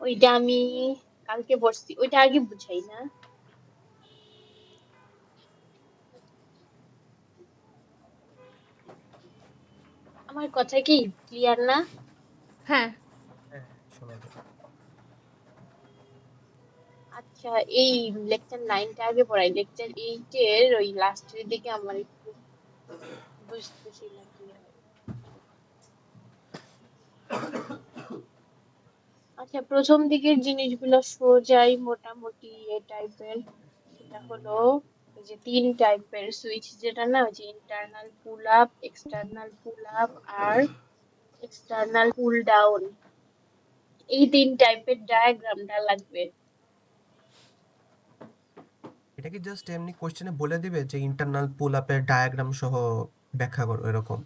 ওইটা আমি কালকে পড়ছি, ওইটা আগে বুঝাই না। আমার কথা কি ক্লিয়ার না? হ্যাঁ হ্যাঁ শোনা যায়। আচ্ছা, এই লেকচার 9টা আগে পড়াই, লেকচার 8 এর ওই লাস্টের দিকে আমার একটু বুঝতেছি না কি হয়। আচ্ছা, প্রথম দিকের জিনিসগুলো সোজাই মোটামুটি এ টাইপের। সেটা হলো ওই যে 3 টাইপের সুইচ, যেটা না ওই যে internal pull up, external pull up আর এক্সটার্নাল পুল ডাউন, এই 3 টাইপের ডায়াগ্রামটা লাগবে। এটা কি জাস্ট এমনি কোশ্চেনে বলে দিবে যে ইন্টারনাল পুল আপের ডায়াগ্রাম সহ ব্যাখ্যা করো এরকম?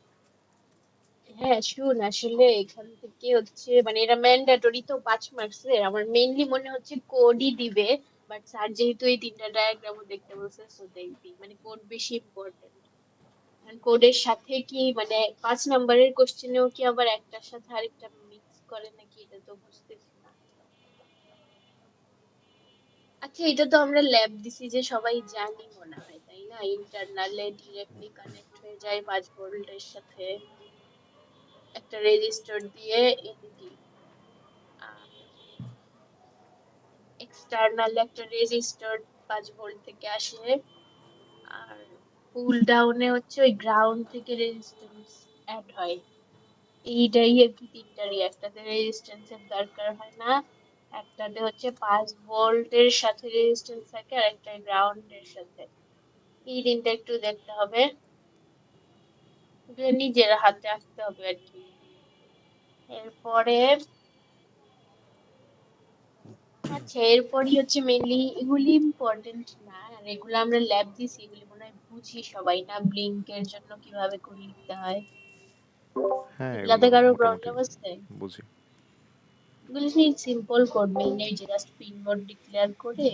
হ্যাঁ শুন, আসলে এখান থেকে হচ্ছে মানে এটা ম্যান্ডেটরি তো 5 মার্কসের, আমার মেইনলি মনে হচ্ছে কোডই দিবে, বাট স্যার যেহেতু এই 3টা ডায়াগ্রামও দেখতে বলছে সো দেখবি, মানে কোড বেশি ইম্পর্টেন্ট। কোডের সাথে কি মানে 5 নাম্বারের কোশ্চেনেও কি আবার একটার সাথে আরেকটা মিক্স করে নাকি, এটা তো বুঝতেছি না। আচ্ছা, এটা তো আমরা ল্যাব দিছি যে সবাই জানি মনে হয়, তাই না? ইন্টারনালে ডিরেক্টলি কানেক্ট হয়ে যায় 5 ভোল্টের সাথে একটা রেজিস্টার দিয়ে এলইডি, আর এক্সটার্নাল একটা রেজিস্টার 5 ভোল্ট থেকে আসে, আর পুল ডাউনে হচ্ছে ওই গ্রাউন্ড থেকে রেজিস্ট্যান্স অ্যাড হয়। এইটাই আর কি, তিনটারই, একটাতে রেজিস্ট্যান্সের দরকার হয় না, একটাতে হচ্ছে 5 ভোল্টের সাথে রেজিস্ট্যান্স থাকে, আর একটা গ্রাউন্ডের সাথে। এই তিনটা একটু দেখতে হবে, এগুলো নিজের হাতে আসতে হবে আর কি। এরপরে আচ্ছা, এরপরই হচ্ছে মেইনলি এগুলি ইম্পর্টেন্ট না, আর এগুলো আমরা ল্যাব দিছি, এগুলি মনে হয় বুঝি সবাই না, ব্লিঙ্কের জন্য কিভাবে কোড লিখতে হয়। হ্যাঁ, এগুলাতে এগুলো কারো মোটামুটি প্রবলেম আছে? বুঝি। এগুলি সেই সিম্পল কোড, মেইনলি যে জাস্ট পিন মোড ডিক্লেয়ার করে,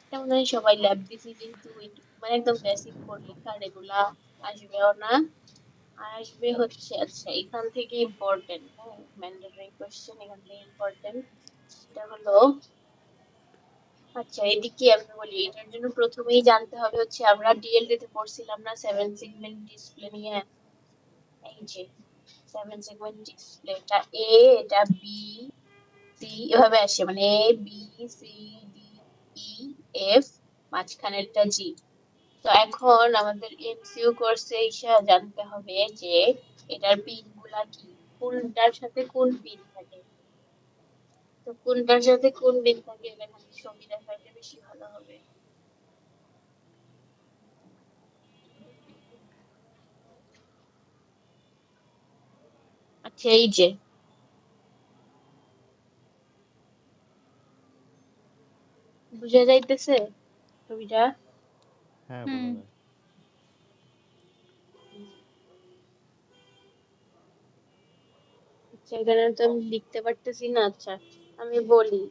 এটা মনে হয় সবাই ল্যাব দিছি যেহেতু এইটুকু, মানে একদম বেসিক কোড লেখা, আর এগুলা আসবেও না। আসবে হচ্ছে, আচ্ছা এখান থেকে ইম্পর্টেন্ট, হ্যাঁ ম্যান্ডেটরি কোশ্চেন এখান থেকে ইম্পর্টেন্ট, সেটা হলো আচ্ছা এদিকে আমি বলি, এটার জন্য প্রথমেই জানতে হবে হচ্ছে, আমরা ডিএলডি তে পড়ছিলাম না 7 সেগমেন্ট ডিসপ্লে নিয়ে, এই যে 7 সেগমেন্ট ডিসপ্লে, এটা এ, এটা বি, সি এভাবে আসে, মানে A B C D E F, মাঝখানেরটা জি। তো এখন আমাদের এমসিইউ কোর্সে এসে জানতে হবে যে এটার পিন গুলা কি, কোনটার সাথে কোন পিন থাকে। তো কোনটার সাথে কোন পিন থাকে এটা এখানে ছবি দেখাইলে বেশি ভালো হবে। আচ্ছা, এই যে বুঝা যাইতেছে ছবিটা? হ্যাঁ, বোঝা হুম যায়। আচ্ছা, এখানে তো আমি লিখতে পারতেছি না। আচ্ছা আমি বলি,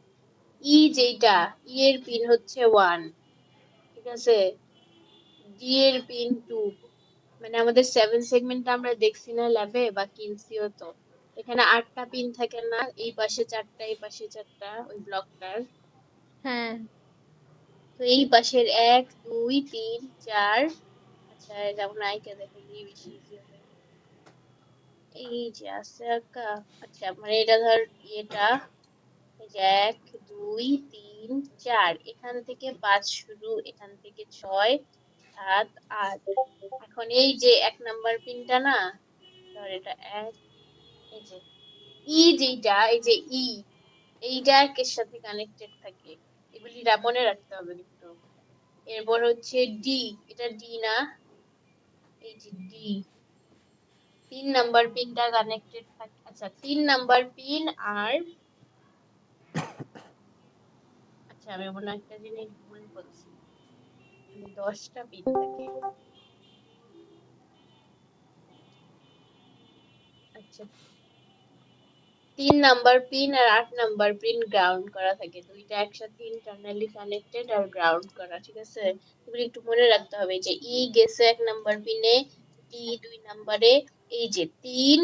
ই যেটা, ই এর পিন হচ্ছে 1, ঠিক আছে, ডি এর পিন 2, মানে আমাদের 7 সেগমেন্ট আমরা দেখছি না ল্যাবে বা কিনছিও তো, এখানে 8টা পিন থাকে না, এই পাশে 4টা এই পাশে 4টা ওই ব্লকটার। হ্যাঁ তো এই পাশের 1 2 3 4, আচ্ছা যেমন আইকে দেখে দিয়ে বেশি ইজি হবে, এই যে আছে আঁকা। আচ্ছা মানে এটা ধর এটা, এই যে 1 2 3 4, এখান থেকে 5 শুরু, এখান থেকে 6 7 8। এখন এই যে 1 নাম্বার পিনটা না, ধর এটা 1, এই যে ই যেটা, এই যে ই, এইটা একের সাথে কানেক্টেড থাকে, এগুলি মনে রাখতে হবে কিন্তু। এরপর হচ্ছে ডি, এটা ডি না, এই যে ডি, 3 নাম্বার পিনটা কানেক্টেড থাকে, আচ্ছা 3 নাম্বার পিন আর, আচ্ছা আমি মনে হয় একটা জিনিস ভুল বলছি, মানে 10টা পিন থাকে। আচ্ছা, 3 নাম্বার পিন আর 8 নাম্বার পিন গ্রাউন্ড করা থাকে, দুইটা একসাথে ইন্টারনালি কানেক্টেড আর গ্রাউন্ড করা, ঠিক আছে? এগুলো একটু মনে রাখতে হবে যে ই গেছে 1 নাম্বার পিনে, ডি 2 নাম্বারে, এই যে 3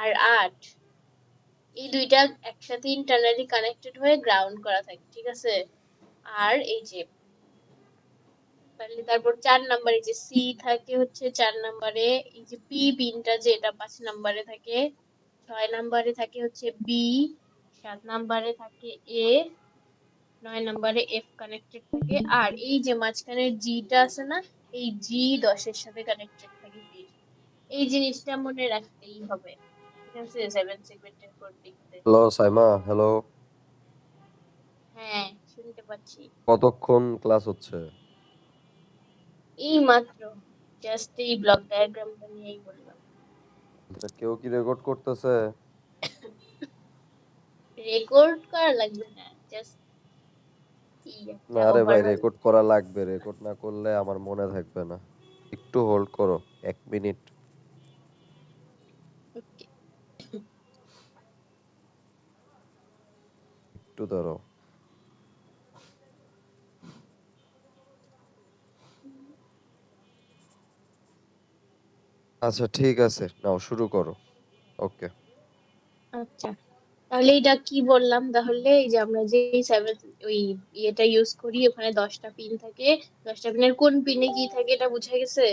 আর 8, এই দুইটা একসাথে ইন্টারনালি কানেক্টেড হয়ে গ্রাউন্ড করা থাকে, ঠিক আছে? আর এই যে তারপর 4 নম্বরে যে সি থাকে হচ্ছে 4 নম্বরে, এই যে পি পিনটা যে এটা 5 নম্বরে থাকে, 6 নম্বরে থাকে হচ্ছে বি, 7 নম্বরে থাকে এ, 9 নম্বরে এফ কানেক্টেড থাকে, আর এই যে মাঝখানের জিটা আছে না, এই জি 10 এর সাথে কানেক্টেড থাকে বি। এই জিনিসটা মনে রাখতেই হবে, ঠিক আছে? 7 সেগমেন্টের কোড লিখতে। Hello Saima, hello. হ্যাঁ, শুনতে পাচ্ছি। কতক্ষণ ক্লাস হচ্ছে? এই মাত্র জাস্ট এই ব্লক ডায়াগ্রামটা নিয়েই বললাম। কেউ কি রেকর্ড করতেছে? রেকর্ড করা লাগবে না, জাস্ট কি একটা না রে ভাই, ওভারঅল। রেকর্ড করা লাগবে। রেকর্ড না করলে আমার মনে থাকবে না। একটু হোল্ড করো, 1 মিনিট। একটু ধরো। আচ্ছা ঠিক আছে, নাও শুরু করো। ওকে। আচ্ছা, তাহলে এটা কি বললাম? তাহলে এই যে আমরা যে সেভেন ওই ইয়েটা ইউজ করি, ওখানে 10টা পিন থাকে। 10টা পিনের কোন পিনে কি থাকে এটা বুঝা গেছে?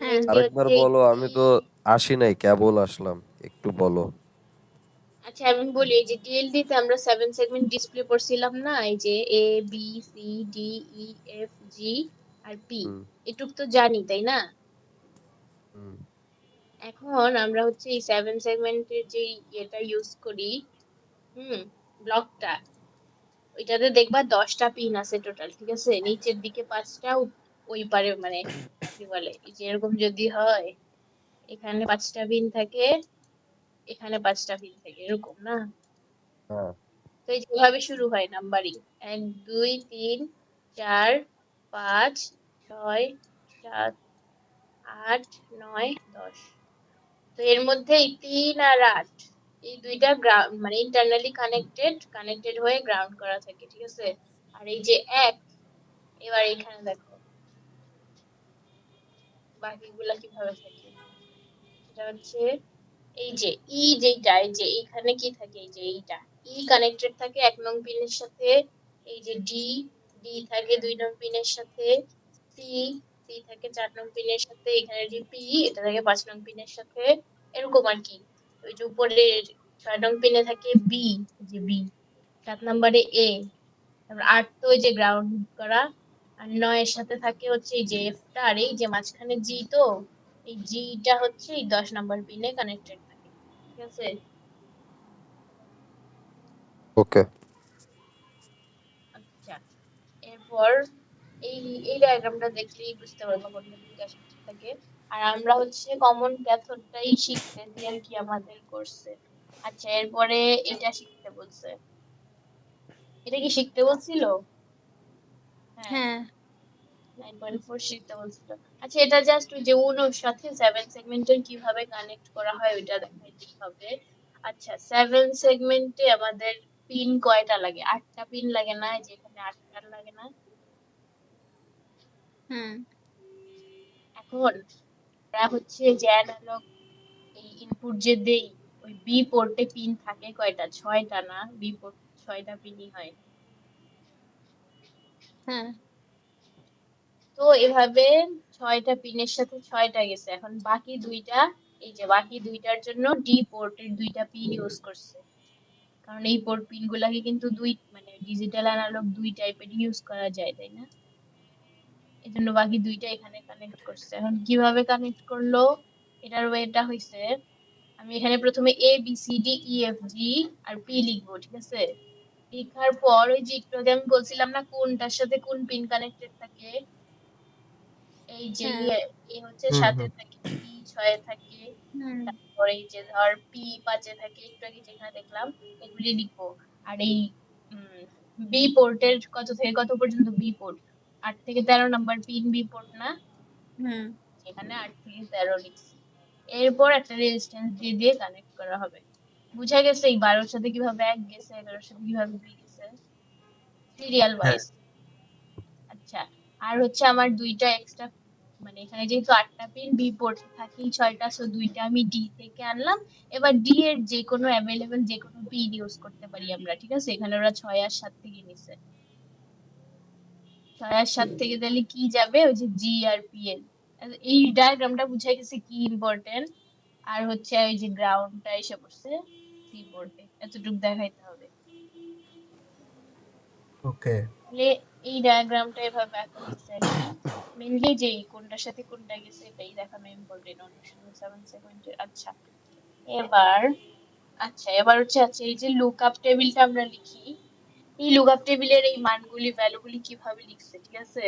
হ্যাঁ। মেইনলি আরেকবার হচ্ছে বলো, আমি তো আসি নাই, কেবল আসলাম। একটু বলো। আচ্ছা আমি বলি, এই যে ডিএলডি তে আমরা 7 সেগমেন্ট ডিসপ্লে করছিলাম না, এই যে A B C D E F G আর পি, হুম এটুক তো জানি তাই না? হুম এখন আমরা হচ্ছে এই 7 সেগমেন্টের যে ইয়েটা ইউজ করি, ব্লকটা, ওইটাতে দেখবা 10টা পিন আছে টোটাল, ঠিক আছে? নিচের দিকে 5টা, ওই পারে মানে কি বলে, এই যে এরকম যদি হয়, এখানে 5টা পিন থাকে, এখানে 5টা পিন থাকে, এরকম না? হ্যাঁ তো এই যেভাবে শুরু হয় নাম্বারিং, 1 2 3 4 5 6 7 8 9 10। তো এর মধ্যে এই 3 আর 8, এই দুইটা গ্রাউন্ড মানে ইন্টারনালি কানেক্টেড হয়ে গ্রাউন্ড করা থাকে, ঠিক আছে? আর এই যে 1, এবার এখানে দেখো বাকিগুলা কিভাবে থাকে। এটা হচ্ছে এই যে ই, যেটা এই যে এখানে কি থাকে, এই যে এইটা ই কানেক্টেড থাকে 1 নং পিনের সাথে, এই যে ডি, ডি থাকে 2 নং পিনের সাথে, সি, সি থাকে 4 নং পিনের সাথে, এখানে যে পি, এটা থাকে 5 নং পিনের সাথে, এরকম আর কি। ওই যে উপরে 6 নং পিনে থাকে বি, যে বি, 7 নম্বরে এ, তারপর 8 তো ওই যে গ্রাউন্ড করা, আর 9 এর সাথে থাকে হচ্ছে এই যে এফটা, আর এই যে মাঝখানে জি, তো এই জিটা হচ্ছে এই 10 নাম্বার পিনে কানেক্টেড থাকে, ঠিক আছে? ওকে। আচ্ছা, এরপর এই এই ডায়াগ্রামটা দেখলেই বুঝতে পারবো কোনটা থেকে আসছে থাকে। আর আমরা হচ্ছে কমন মেথডটাই শিখতেছি আর কি আমাদের কোর্সে। আচ্ছা, এরপরে এটা শিখতে বলছে। এটা কি শিখতে বলছিল? হ্যাঁ, হ্যাঁ। 9.4 শিখতে বলছিল। আচ্ছা, এটা জাস্ট ওই যে উনোর সাথে 7 সেগমেন্টের কিভাবে কানেক্ট করা হয় ওইটা দেখাইতেই হবে। আচ্ছা, 7 সেগমেন্টে আমাদের পিন কয়টা লাগে? 8টা পিন লাগে না? এই যে এখানে 8টা লাগে না? হুম। এখন আমরা হচ্ছে যে অ্যানালগ এই ইনপুট যে দেই, ওই বি পোর্টে পিন থাকে কয়টা? 6টা না? বি পোর্ট 6টা পিনই হয়। হ্যাঁ। তো এভাবে 6টা পিনের সাথে 6টা গেছে। এখন বাকি দুইটা, এই যে বাকি দুইটার জন্য ডি পোর্টের 2টা পিন ইউজ করছে, কারণ এই পোর্ট পিন গুলাকে কিন্তু দুই মানে ডিজিটাল অ্যানালগ দুই টাইপের ইউজ করা যায়, তাই না? এই জন্য বাকি দুইটা এখানে কানেক্ট করছে। এখন কিভাবে কানেক্ট করলো, এটার ওয়েটা হইছে, আমি এখানে প্রথমে A B C D E F G আর পি লিখবো, ঠিক আছে? লেখার পর ওই যে একটু আগে আমি বলছিলাম না কোনটার সাথে কোন পিন কানেক্টেড থাকে, এই যে হ্যাঁ। এ হচ্ছে হুম 7 এ হুম থাকে, বি 6 এ থাকে, হুম। তারপর এই যে ধর পি 5 এ থাকে, একটু আগে যেখানে দেখলাম, এগুলি লিখবো। আর এই বি পোর্টের কত থেকে কত পর্যন্ত? বি পোর্ট 8 থেকে 13 নাম্বার পিন বি পোর্ট না? হুম। সেখানে 8 থেকে 13 লিখছি। এরপর একটা রেজিস্ট্যান্স দিয়ে দিয়ে কানেক্ট করা হবে। বুঝা গেছে এই 12 এর সাথে কিভাবে 1 গেছে, 11 এর সাথে কিভাবে 2 গেছে, সিরিয়াল হ্যাঁ ওয়াইজ। আচ্ছা, আর হচ্ছে আমার দুইটা এক্সট্রা মানে এখানে যেহেতু 8টা পিন বি পোর্টে থাকেই 6টা, সো 2টা আমি ডি থেকে আনলাম। এবার ডি এর যে কোনো অ্যাভেলেবল যে কোনো পিন ইউজ করতে পারি আমরা, ঠিক আছে? এখানে ওরা 6 আর 7 থেকে নিছে। 6 আর 7 থেকে তাহলে কি যাবে, ওই যে জি আর পি এর। এই ডায়াগ্রামটা বুঝাই গেছে কি ইম্পর্টেন্ট। আর হচ্ছে ওই যে গ্রাউন্ডটা এসে পড়ছে সি পোর্টে, এতটুকু দেখাইতে হবে। ওকে। তাহলে এই ডায়াগ্রামটা এভাবে আঁকা হয়েছে আর কি। মেনলি যে কোনটার সাথে কোনটা গেছে এটাই দেখানো ইম্পর্টেন্ট অনুশীলন 7 সেগমেন্টের। এবার এবার হচ্ছে এই যে লুকআপ টেবিলটা আমরা লিখি, এই লুকআপ টেবিলের এই মানগুলি ভ্যালুগুলি কিভাবে লিখছে, ঠিক আছে?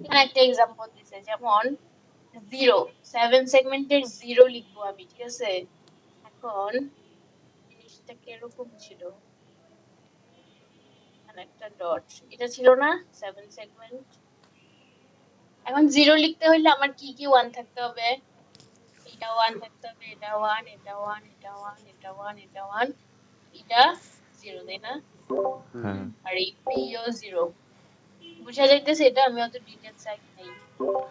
এখানে একটা এক্সাম্পল দিছে, যেমন 0 7 সেগমেন্টের 0 লিখবো আমি, ঠিক আছে? এখন জিনিসটা কিরকম ছিল, এখানে একটা ডট, এটা ছিল না 7 সেগমেন্ট? এখন 0 লিখতে হইলে আমার কি কি 1 থাকতে হবে? এটা 1 থাকতে হবে, এটা 1, এটা 1, এটা 1, এটা 1, এটা 1, এটা 0, তাই না? হ্যাঁ আর এই পিও 0। বুঝা যাইতেছে? এটা আমি অত ডিটেইলস আঁকি নাই।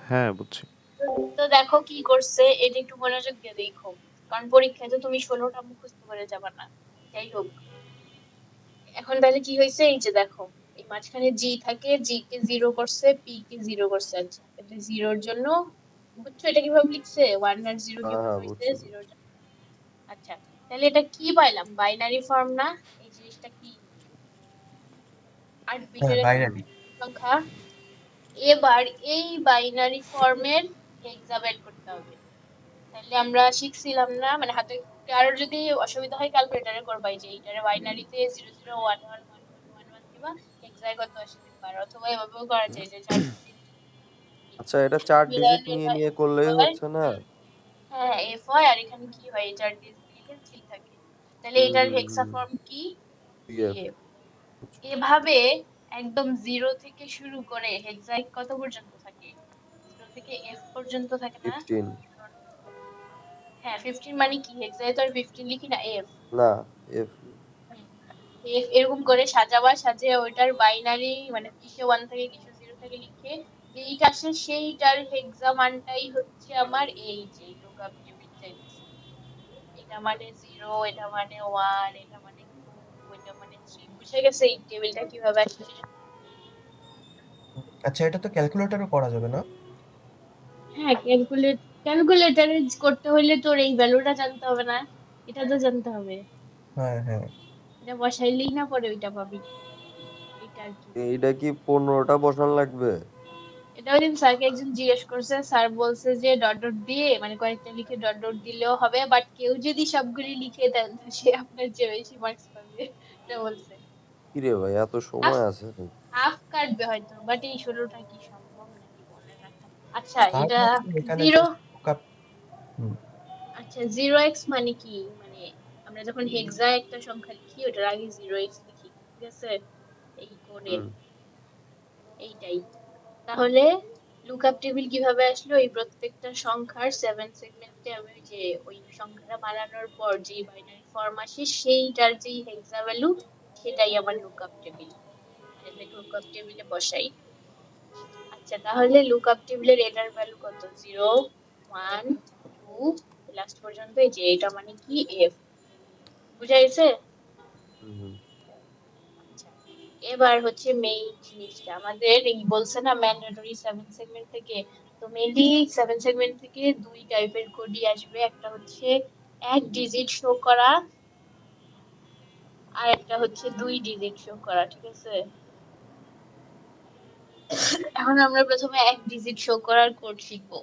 হ্যাঁ বুঝছি। তো দেখো কি করছে, এটা একটু মনোযোগ দিয়ে দেখো, কারণ পরীক্ষায় তো তুমি 16টা মুখস্থ করে যাবা না। যাই হোক, এখন তাহলে কি হয়েছে, এই যে দেখো এই মাঝখানে জি থাকে, জি কে 0 করছে, পি কে 0 করছে। আচ্ছা, এটা 0 এর জন্য বুঝছো এটা কিভাবে লিখছে, 1 আর 0 হ্যাঁ কিভাবে হ্যাঁ হইছে বুঝছি 0 এর জন্য। আচ্ছা, তাহলে এটা কি পাইলাম, বাইনারি ফর্ম না? এই জিনিসটা কি 8 হ্যাঁ, বিটের একটা বাইনারি। সংখ্যা। এবার এই বাইনারি ফর্মের হেক্সা বের করতে হবে। তাহলে আমরা শিখছিলাম না, মানে হাতে কারোর যদি অসুবিধা হয় ক্যালকুলেটরে করবা, এই যে এইটারে বাইনারিতে 00111111 দিবা, হেক্সায় কত আসে দেখবা। আর অথবা এভাবেও করা যায় যে 4 ডিজিট আচ্ছা এটা 4 ডিজিট মিলাইলে নিয়ে হয় নিয়ে F করলেই হয়। হচ্ছে না? হ্যাঁ, এফ হয়, আর এখানে কি হয়, 4 ডিজিট নিলে 3 থাকে। তাহলে এটার হেক্সা হুম ফর্ম কি, পিএফ পিএফ। এভাবে একদম 0 থেকে শুরু করে হেক্সায় কত পর্যন্ত থাকে, 0 থেকে এফ পর্যন্ত থাকে না? 15 হ্যাঁ, 15 মানে কি, হেক্সায় তো আর 15 লিখি না, এফ। না এফ এরকম করে সাজাবা, সাজিয়ে ওইটার বাইনারি মানে কিসে 1 থেকে কিসে 0 থেকে লিখে যেইটা আসে সেইটার হেক্সা মানটাই হচ্ছে আমার এই যে লুকআপ টেবিল চাইতেছে। এটা মানে 0, এটা মানে 1, এটা মানে 2, এটা মানে 3। বুঝে গেছে এই টেবিলটা কিভাবে আসে? আচ্ছা, এটা তো ক্যালকুলেটরও করা যাবে না? হ্যাঁ, ক্যালকুলেটরে করতে হলে তোর এই ভ্যালুটা জানতে হবে না, এটা তো জানতে হবে। হ্যাঁ, হ্যাঁ। এটা বসাইলেই না পরে ওইটা পাবি, এটা আর কি। এইটা কি 15টা বসান লাগবে? এটা ওই দিন স্যারকে একজন জিজ্ঞেস করছে, স্যার বলছে যে ডট ডট দিয়ে মানে কয়েকটা লিখে ডট ডট দিলেও হবে, বাট কেউ যদি সবগুলি লিখে দেন তো সে আপনার চেয়ে বেশি মার্কস পাবে, এটা বলছে। কিরে ভাই এত হাফ সময় আছে নাকি? হাফ কাটবে হয়তো, বাট এই 16টা কি সম্ভব নাকি মনে রাখা? আচ্ছা, স্যার এটা বলছিল এখানে 0। Just lookup. হুম। আচ্ছা, 0x মানে কি, মানে আমরা যখন হেক্সা একটা সংখ্যা লিখি ওটার আগে 0x লিখি, ঠিক আছে? এই কোডে হুম এইটাই। তাহলে লুকআপ টেবিল কিভাবে আসলো, এই প্রত্যেকটা সংখ্যার 7 সেগমেন্টে আমি ওই যে ওই সংখ্যাটা বানানোর পর যে বাইনারি ফর্ম আসে সেইটার যেই হেক্সা ভ্যালু সেটাই আমার লুকআপ টেবিল, মানে লুকআপ টেবিলে বসাই। আচ্ছা, তাহলে লুকআপ টেবিলের এটার ভ্যালু কত, 0 1 2 লাস্ট পর্যন্ত, এই যে এটা মানে কি এফ। বুঝা গেছে? হুম হুম। আচ্ছা, এবার হচ্ছে মেইন জিনিসটা আমাদের এই বলছে না ম্যান্ডেটরি 7 সেগমেন্ট থেকে। তো মেইনলি 7 সেগমেন্ট থেকে দুই টাইপের কোডই আসবে, একটা হচ্ছে এক ডিজিট শো করা, আর একটা হচ্ছে 2 ডিজিট শো করা, ঠিক আছে? এখন আমরা প্রথমে এক ডিজিট শো করার কোড শিখবো।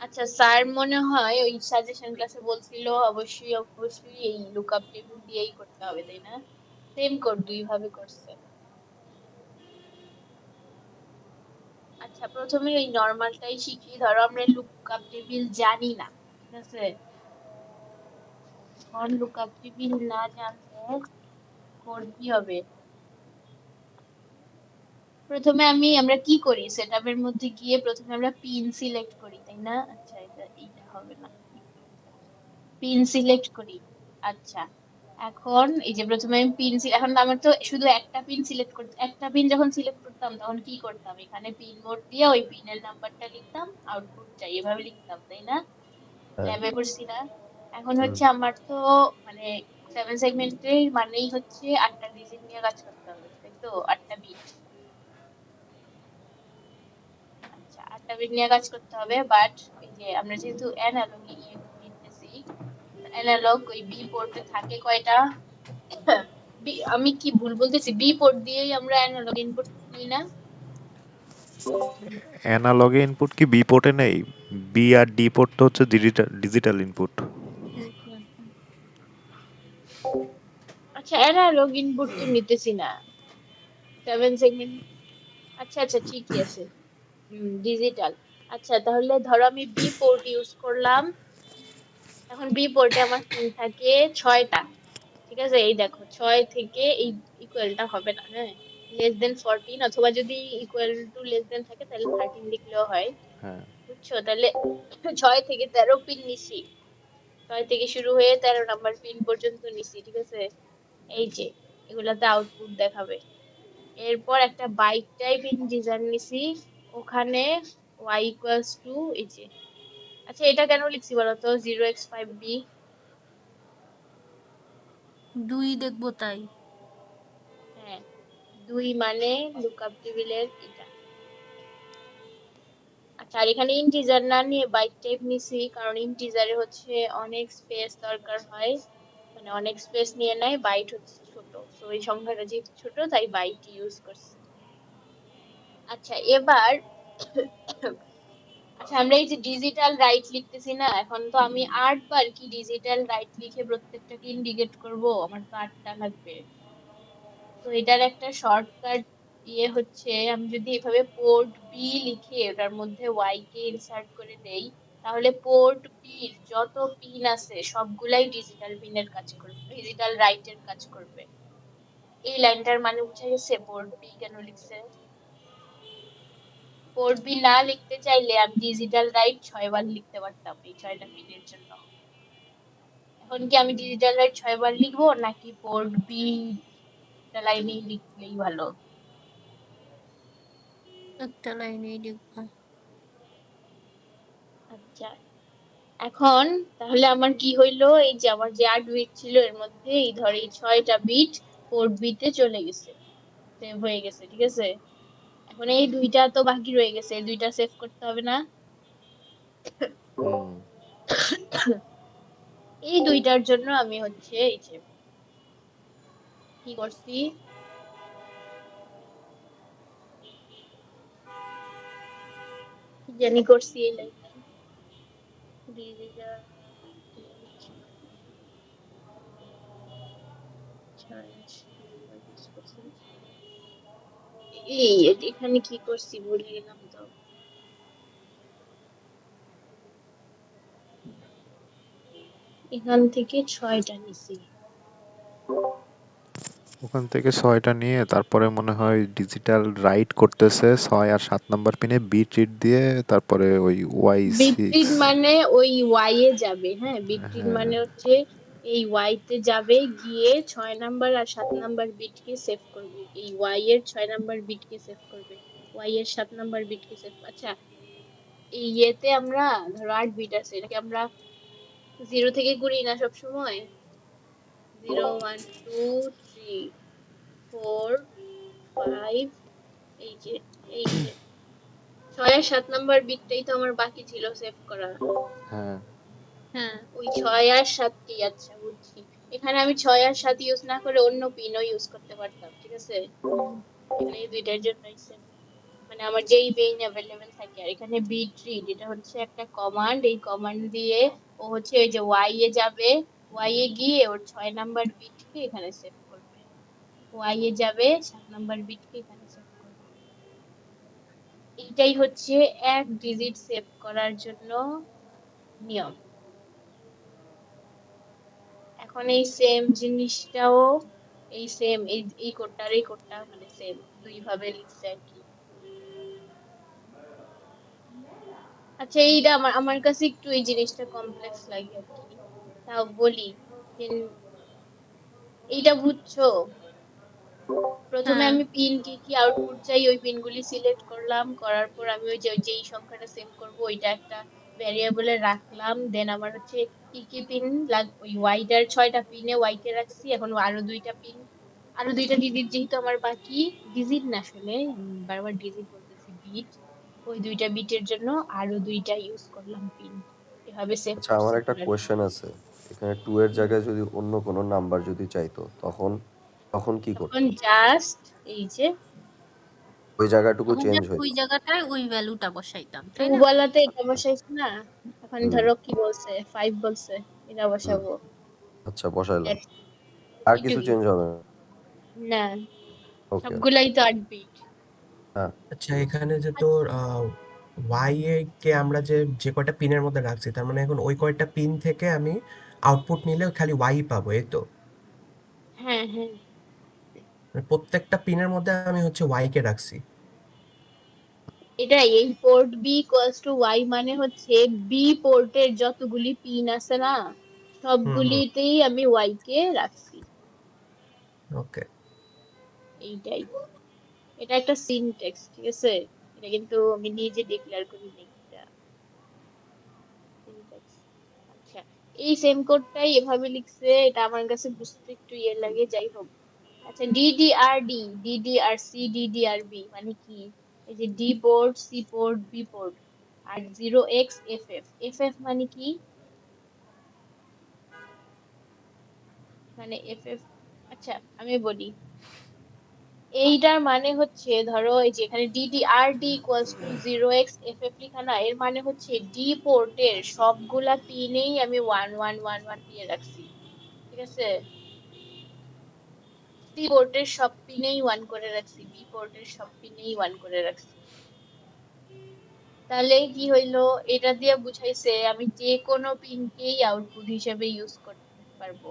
আচ্ছা, স্যার মনে হয় ওই সাজেশন ক্লাসে বলছিল অবশ্যই অবশ্যই এই লুকআপ টেবিল দিয়েই করতে হবে, তাই না? সেম কোড দুই ভাবে করছে। আচ্ছা, প্রথমে ওই নরমালটাই শিখি। ধরো আমরা লুকআপ টেবিল জানি না, ঠিক আছে? এখন লুকআপ টেবিল না জানলে কোড কি হবে? প্রথমে আমরা কি করি, সেটআপের মধ্যে গিয়ে প্রথমে আমরা পিন সিলেক্ট করি, তাই না? আচ্ছা, এটা হবে না, পিন সিলেক্ট করি। আচ্ছা, এখন এই যে প্রথমে আমি পিন এখন আমার তো শুধু একটা পিন সিলেক্ট করতে, একটা পিন যখন সিলেক্ট করতাম তখন কি করতাম, এখানে পিন মোড দিয়ে ওই পিনের নাম্বারটা লিখতাম, আউটপুট চাই এভাবে লিখতাম, তাই না? হ্যাঁ ল্যাবে করছি না? এখন হুম হচ্ছে আমার তো মানে 7 সেগমেন্টের মানেই হচ্ছে 8টা ডিজিট নিয়ে কাজ করতে হবে, তাই তো? 8টা বিট। আচ্ছা, 8টা বিট নিয়ে কাজ করতে হবে, বাট ওই যে আমরা যেহেতু অ্যানালগ ইয়ে নিতেছি, অ্যানালগ ওই বি পোর্টে থাকে কয়টা? আমি কি ভুল বলতেছি? বি পোর্ট দিয়েই আমরা অ্যানালগ ইনপুট নিই না? অ্যানালগে ইনপুট কি বি পোর্টে নেই? বি আর ডি পোর্ট তো হচ্ছে ডিজিটাল ইনপুট। আচ্ছা, অ্যানালগ ইনপুট তো নিতেছি না 7 সেগমেন্ট। আচ্ছা আচ্ছা, ঠিকই আছে। ডিজিটাল। আচ্ছা, তাহলে ধরো আমি বি পোর্ট ইউজ করলাম। এখন বি পোর্টে আমার পিন থাকে 6টা। ঠিক আছে, এই দেখো 6 থেকে এই ইকুয়ালটা হবে না, হ্যাঁ, less than 14, অথবা যদি ইকুয়াল টু লেস দেন থাকে তাহলে 13 লিখলেও হয়। হ্যাঁ বুঝছো? তাহলে 6 থেকে 13 পিন নিছি, 6 থেকে শুরু হয়ে 13 নাম্বার পিন পর্যন্ত নিছি, ঠিক আছে? এই যে এগুলাতে আউটপুট দেখাবে। এরপর একটা বাইট টাইপ ইন্টিজার নিছি, ওখানে y ইকুয়ালস টু এই যে, আচ্ছা এটা কেন লিখছি বলতো? 0x5b। 2 দেখবো তাই। হ্যাঁ, 2 মানে লুকআপ টেবিলের এটা। আচ্ছা, আর এখানে ইন্টিজার না নিয়ে বাইট টাইপ নিছি, কারণ ইন্টিজারে হচ্ছে অনেক স্পেস দরকার হয়, মানে অনেক স্পেস নিয়ে নেয়, বাইট হচ্ছে ছোট, তো এই সংখ্যাটা যেহেতু ছোট তাই বাইট ইউজ করছি। আচ্ছা এবার আচ্ছা, আমরা এই যে ডিজিটাল রাইট লিখতেছি না, এখন তো আমি 8 বার কি ডিজিটাল রাইট লিখে প্রত্যেকটাকে ইন্ডিকেট করব? আমার তো 8টা লাগবে। তো এটার একটা শর্টকাট ইয়ে হচ্ছে, আমি যদি এভাবে পোর্ট বি লিখে ওটার মধ্যে ওয়াই কে ইনসার্ট করে দেই, তাহলে পোর্ট বির যত পিন আছে সবগুলাই ডিজিটাল পিনের কাজ করবে, ডিজিটাল রাইটের কাজ করবে। এই লাইনটার মানে বুঝা গেছে পোর্ট বি কেন লিখছে? পোর্ট বি না লিখতে চাইলে আমি ডিজিটাল রাইট 6 বার লিখতে পারতাম এই 6টা পিনের জন্য। এখন কি আমি ডিজিটাল রাইট 6 বার লিখবো, নাকি পোর্ট বি একটা লাইনেই লিখলেই ভালো? একটা লাইনেই দেখবো। আচ্ছা, এখন তাহলে আমার কি হইলো, এই যে আমার যে 8 বিট ছিল এর মধ্যে এই ধর এই 6টা বিট পোর্ট বিতে চলে গেছে, সেভ হয়ে গেছে, ঠিক আছে? এখন এই দুইটা তো বাকি রয়ে গেছে, এই দুইটা সেভ করতে হবে না? হুম এই দুইটার জন্য আমি হচ্ছে এই যে কি করছি, কি জানি করছি এই লাইনটা, ডিজিটাল এই এখানে কি করছি ভুলে গেলাম তো। এখান থেকে 6টা নিছি। ওখান থেকে 6টা নিয়ে তারপরে মনে হয় ডিজিটাল রাইট করতেছে 6 আর 7 নাম্বার পিনে বিট রিড দিয়ে, তারপরে ওই ওয়াই বিটরিড সিক্স। মানে ওই ওয়াই এ যাবে, হ্যাঁ, বিটরিড হ্যাঁ মানে হচ্ছে এই ওয়াই তে যাবে, গিয়ে 6 নাম্বার আর 7 নাম্বার বিটকে সেভ করবে, এই ওয়াই এর 6 নাম্বার বিটকে সেভ করবে, ওয়াই এর 7 নাম্বার বিটকে সেভ। আচ্ছা, এই ইয়েতে আমরা ধরো 8 বিট আছে, এটাকে আমরা 0 থেকে গুনি না সব সময়? 0 1 2 3 4 5, এই যে এই যে 6 আর 7 নাম্বার বিটটাই তো আমার বাকি ছিল সেভ করা। হ্যাঁ হ্যাঁ, ওই 6 আর 7টি, আচ্ছা বুঝছি। এখানে আমি 6 আর 7 ইউজ না করে অন্য পিনও ইউজ করতে পারতাম, ঠিক আছে? এখানে এই দুইটার জন্যই সেম, মানে আমার যেই পিন অ্যাভেলেবেল থাকে। আর এখানে বিট রিড এটা হচ্ছে একটা কমান্ড, এই কমান্ড দিয়ে ও হচ্ছে ওই যে ওয়াই এ যাবে, ওয়াই এ গিয়ে ওর 6 নাম্বার বিটকে এখানে সেভ করবে, ওয়াই এ যাবে 7 নাম্বার বিটকে এখানে সেভ করবে। এইটাই হচ্ছে এক ডিজিট সেভ করার জন্য নিয়ম। এখন এই সেম জিনিসটাও এই সেম এই কোডটা আর এই কোডটা মানে সেম, দুই ভাবে লিখছে আর কি। আচ্ছা, এইটা আমার আমার কাছে একটু এই জিনিসটা কমপ্লেক্স লাগে আর কি, তাও বলি যে এইটা বুঝছো? প্রথমে হ্যাঁ আমি পিন কি আউটপুট চাই ওই পিনগুলি সিলেক্ট করলাম, করার পর আমি ওই যে যেই সংখ্যাটা সেভ করব ওইটা একটা ভ্যারিয়েবলে রাখলাম। দেন আমার হচ্ছে কি পিন ওই ওয়াইটার 6টা পিনে ওয়াই কে রাখছি। এখন আরো দুইটা ডিজিট যেহেতু আমার বাকি, ডিজিট না আসলে আমি বারবার ডিজিট বলতেছি, বিট। ওই দুইটা বিটের জন্য আরো দুইটা ইউজ করলাম পিন, এভাবে সেভ আচ্ছা, আমার করছি একটা করার পর কোয়েশ্চেন আছে। এখানে 2 এর হুম, জায়গায় যদি অন্য কোনো নাম্বার যদি চাইতো, তখন তখন কি তখন করতে? জাস্ট এই যে ওই জায়গাটুকু তখন চেঞ্জ just ওই হইতো। জায়গাটায় ওই ভ্যালুটা বসাইতাম, টু তাই না? বলাতে এটা আচ্ছা। বসাইছি না। এখন হুম, ধরো কি বলছে, 5 বলছে, এটা হুম। বসাবো। আচ্ছা, বসাইলাম। That's আর কিছু এইটুকুই। চেঞ্জ হবে না? না, ওকে, ওকে। সবগুলাই তো 8 বিট। হ্যাঁ, আচ্ছা এখানে যে তোর ওয়াই এ কে আমরা যে কয়টা পিনের মধ্যে রাখছি তার মানে এখন ওই কয়টা পিন থেকে আমি আউটপুট নিলে খালি ওয়াই পাবো, এই তো? হ্যাঁ হ্যাঁ, মানে প্রত্যেকটা পিনের মধ্যে আমি হচ্ছে ওয়াই কে রাখছি। এটাই। এই port B equals to Y মানে হচ্ছে বি পোর্টের যতগুলি পিন আছে না, হুম হুম। সবগুলিতেই আমি ওয়াই কে রাখছি। ওকে। এইটাই। এটা একটা সিনট্যাক্স, ঠিক আছে? এটা কিন্তু আমি নিজে ডিক্লেয়ার করি নাই, এটা সিনট্যাক্স। আচ্ছা, এই সেম কোডটাই এভাবে লিখছে, এটা আমার কাছে বুঝতে একটু ইয়ে লাগে, যাই হোক। আচ্ছা, ডিডিআরডি, ডিডিআরসি, ডিডিআরবি মানে কি? এই যে D port, C port, B port, আর 0xFF, এফএফ মানে কি? মানে এফএফ, আচ্ছা আমি বলি। এইটার মানে হচ্ছে ধরো এই যে এখানে ডিডিআরডি ইকুয়ালস টু 0xFF লেখা না, এর মানে হচ্ছে ডি পোর্টের সবগুলা পিনেই আমি 1111 দিয়ে রাখছি, ঠিক আছে? সি পোর্টের সব পিনেই 1 করে রাখছি, বি পোর্টের সব পিনেই 1 করে রাখছি। তাহলে কি হইলো, এটা দিয়ে বুঝাইছে আমি যে কোনো পিনকেই আউটপুট হিসেবে ইউজ করতে পারবো।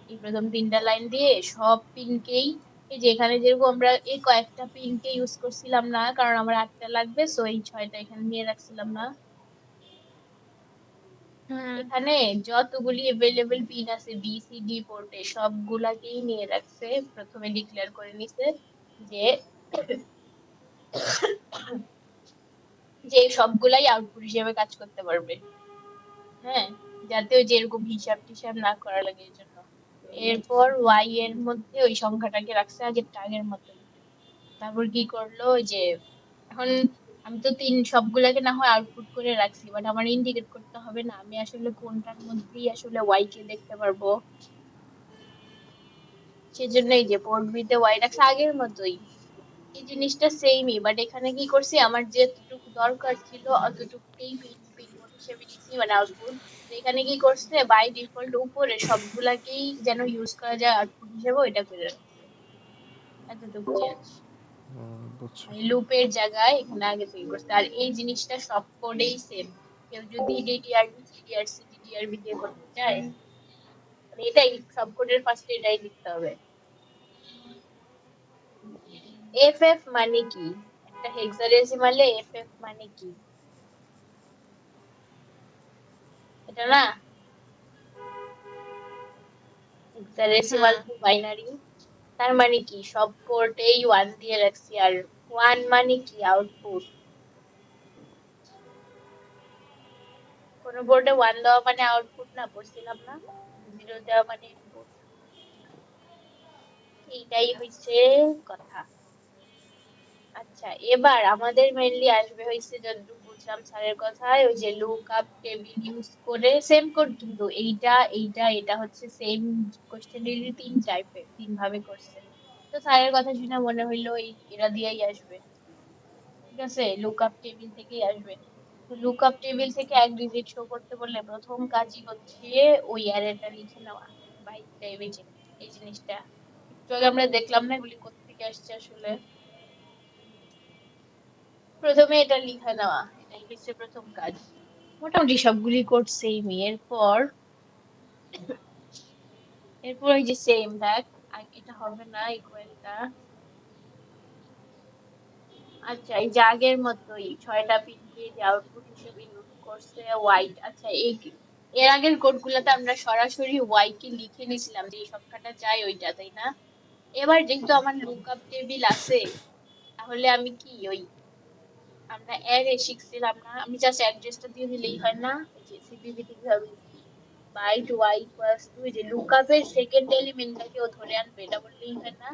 এই প্রথম 3টা লাইন দিয়ে সব পিনকেই, এই যে এখানে যেরকম আমরা এই কয়েকটা পিনকে ইউজ করছিলাম না, কারণ আমার 8টা লাগবে, সো এই 6টা এখানে নিয়ে রাখছিলাম না। হ্যাঁ এখানে যতগুলি এভেলেবেল পিন আছে বি সি ডি পোর্টে সবগুলাকেই নিয়ে রাখছে, প্রথমে ডিক্লেয়ার করে নিছে যে যে সবগুলাই আউটপুট হিসেবে কাজ করতে পারবে। হ্যাঁ, যাতে ওই যেরকম হিসাব টিসাব না করা লাগে এই জন্য। এরপর ওয়াই এর মধ্যে ওই সংখ্যাটাকে রাখছে আগের মতোই। তারপর কি করলো, ওই যে এখন আমি তো সবগুলাকে না হয় আউটপুট করে রাখছি, বাট আমার ইন্ডিকেট করতে হবে না আমি আসলে কোনটার মধ্যেই আসলে ওয়াই কে দেখতে পারবো। সেজন্য এই যে পোর্ট বি তে ওয়াই রাখছে আগের মতোই। এই জিনিসটা সেমই, বাট এখানে কি করছি, আমার যেটুকু দরকার ছিল অতটুকুই ইনপুট হিসেবে নিছি, মানে আউটপুট। এখানে কি করছে, বাই ডিফল্ট উপরে সবগুলাকেই যেন ইউজ করা যায় আউটপুট হিসেবে, ওইটা করে রাখছে। এতটুকু চেঞ্জ, বুঝছি। মানে লুপের জায়গায় এখানে আগে থেকে করছে। আর এই জিনিসটা সব কোডেই সেম। কেউ যদি ডিডিআরবি, ডিডিআরসি, ডিডিআরবি দিয়ে করতে চায়, মানে এটাই সব কোডের ফার্স্টে এটাই লিখতে হবে। এফএফ মানে কি? একটা হেক্সাডেসিমালে এফএফ মানে কি? এটা না, হেক্সাডেসিমাল হ্যাঁ টু বাইনারি। তার মানে কি সব পোর্টেই 1 দিয়ে রাখছি, আর 1 মানে কি আউটপুট। কোন বোর্ডে 1 দেওয়া মানে আউটপুট না, পড়ছিলাম না? 0 দেওয়া মানে ইনপুট। এইটাই হইছে কথা। আচ্ছা, এবার আমাদের মেইনলি আসবে হইছে, যতটুকু বুঝলাম স্যারের কথায়, ওই যে লুক আপ টেবিল ইউজ করে সেম কোড, কিন্তু এটা হচ্ছে সেম কোশ্চেনেরই 3 ভাবে করছে। তো স্যারের কথা শুনে মনে হইলো এরা দিয়েই আসবে, ঠিক আছে? লুক আপ টেবিল থেকেই আসবে। তো লুক আপ টেবিল থেকে এক ডিজিট শো করতে বললে প্রথম কাজই হচ্ছে ওই অ্যারেটা লিখে নেওয়া। বাই এই জিনিসটা একটু আগে আমরা দেখলাম না, এগুলি কোত্থেকে আসছে আসলে। প্রথমে এটা লিখে নেওয়া, এটাই হচ্ছে প্রথম কাজ। মোটামুটি সবগুলি কোড সেমই। এরপর ওই যে সেম দেখ, এটা হবে না ইকুয়ালটা। আচ্ছা, এই যে আগের মতোই 6টা পিনকে যে আউটপুট হিসেবে ইউজ করছে হোয়াইট। আচ্ছা, এর আগের কোডগুলোতে আমরা সরাসরি y কে লিখে নিছিলাম যে এই সংখ্যাটা চাই ওইটা, তাই না? এবার যেহেতু আমার লুকআপ টেবিল আছে, তাহলে আমি কি ওই আমরা অ্যারে শিখছিলাম না, আমি জাস্ট অ্যাড্রেসটা দিয়ে দিলেই হয় না? ওই যে সিপিপি থেকে হবে বাইট y ইকুয়ালস টু যে লুকআপের সেকেন্ড এলিমেন্টটাকেও ধরে আনবে, এটা বললেই হয় না?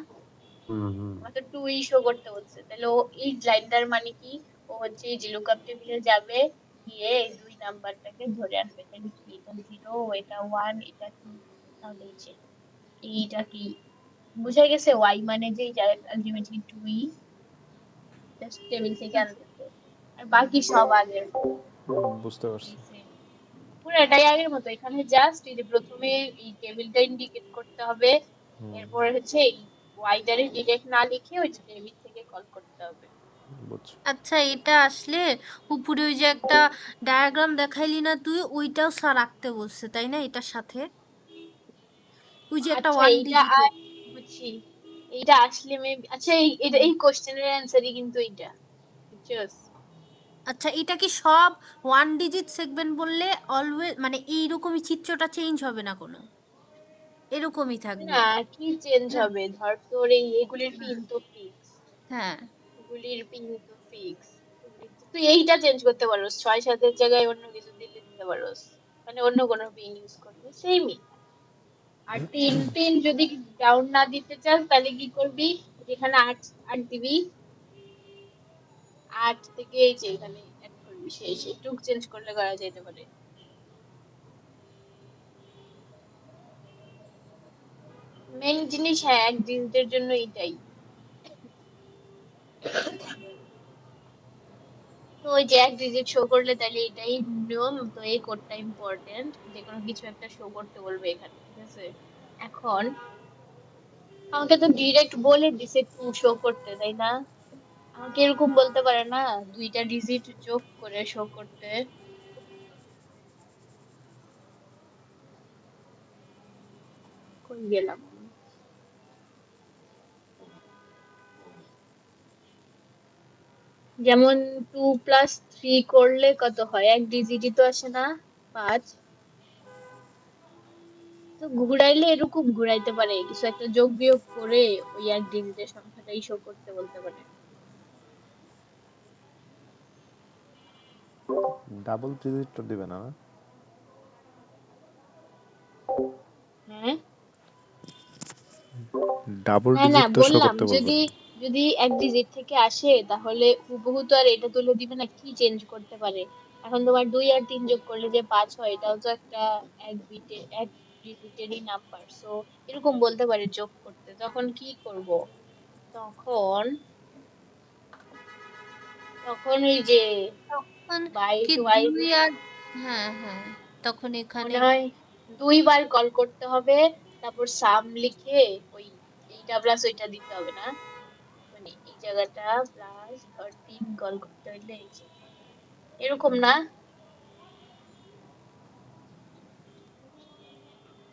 হুম। আমাকে টু শো করতে হচ্ছে, তাহলে ও এই লাইনটার মানে কি, ও হচ্ছে এই যে লুকআপ টেবিলে যাবে, গিয়ে এই দুই নাম্বারটাকে ধরে আনবে, তাহলে কি এটা 0, এটা 1, এটা কি, তাহলে এই যে এইটা কি বুঝা গেছে? y মানে যে আলটিমেটলি 2 জাস্ট টেবিল থেকে আনতেছে, আর বাকি সব আগের বুঝতে পারছি। পুরোটাই আগের মতো। এখানে জাস্ট এই যে প্রথমে এই টেবিলটা ইন্ডিকেট করতে হবে, হুম, এরপরে হচ্ছে এই ওয়াইটারে ডিরেক্ট না লিখে ওই যে টেবিল থেকে কল করতে হবে। বুঝছি। আচ্ছা, এটা আসলে উপরে ওই যে একটা ডায়াগ্রাম দেখাইলি না তুই, ওইটাও স্যার রাখতে বলছে তাই না এটার সাথে? ওই যে একটা আচ্ছা ওয়ান এইটা ডিজিটের। বুঝছি, এইটা আসলে মেবি আচ্ছা এই কোশ্চেনের অ্যান্সারই কিন্তু এইটা, বুঝছস? আচ্ছা, এটা কি সব ওয়ান ডিজিট সেগমেন্ট বললে অলওয়েজ মানে এইরকমই চিত্রটা চেঞ্জ হবে না কোনো, এরকমই থাকবে? না, কি চেঞ্জ না। হবে? ধর তোর এই এগুলির পিন তো ফিক্স, হ্যাঁ। এগুলির পিন তো ফিক্স, তুই এইটা চেঞ্জ করতে পারোস, 6-7 এর জায়গায় অন্য কিছু দিলে দিতে পারোস, মানে অন্য কোনো পিন ইউজ করবি, সেমই। আর তিন পিন যদি ডাউন না দিতে চাস তাহলে কি করবি, যেখানে 8 দিবি, 8 থেকে এই যে এখানে অ্যাড করবি, শেষ। একটু চেঞ্জ করলে করা যেতে পারে। মেইন জিনিস হ্যাঁ এক ডিজিটের জন্য এটাই। তো ওই যে এক ডিজিট শো করলে তাহলে এটাই নিয়ম, তো এই কোডটা ইম্পর্টেন্ট, যে কোনো কিছু একটা শো করতে বলবে এখানে, ঠিক আছে? এখন আমাকে তো ডিরেক্ট বলে দিছে টু শো করতে, তাই না? আমাকে এরকম বলতে পারে না দুইটা ডিজিট যোগ করে শো করতে? কই গেলাম আমি? যেমন 2 + 3 করলে কত হয়? এক ডিজিটই তো আসে না, 5। তো ঘুরাইলে এরকম ঘুরাইতে পারে, কিছু একটা যোগ বিয়োগ করে ওই এক ডিজিটের সংখ্যাটাই শো করতে বলতে পারে। ডাবল ডিজিট তো দিবে না, না? হ্যাঁ, ডাবল না না ডিজিট তো শো বললাম করতে বলবে যদি না। যদি এক ডিজিট থেকে আসে তাহলে হুবহু তো আর এটা তুলে দিবে না, কি চেঞ্জ করতে পারে? এখন তোমার 2 আর 3 যোগ করলে যে 5 হয়, এটাও তো একটা এক ডিজিটেরই নাম্বার, সো এরকম বলতে পারে যোগ করতে, তখন কি করব? তখন তখন ওই যে তখন কি বাইট ওয়াই, 2 আর হ্যাঁ হ্যাঁ, তখন এখানে মনে হয় 2 বার কল করতে হবে, তারপর সাম লিখে ওই এইটা প্লাস ওইটা দিতে হবে না, মানে এই জায়গাটা প্লাস ধর 3 কল করতে হইলে এই যে এরকম না?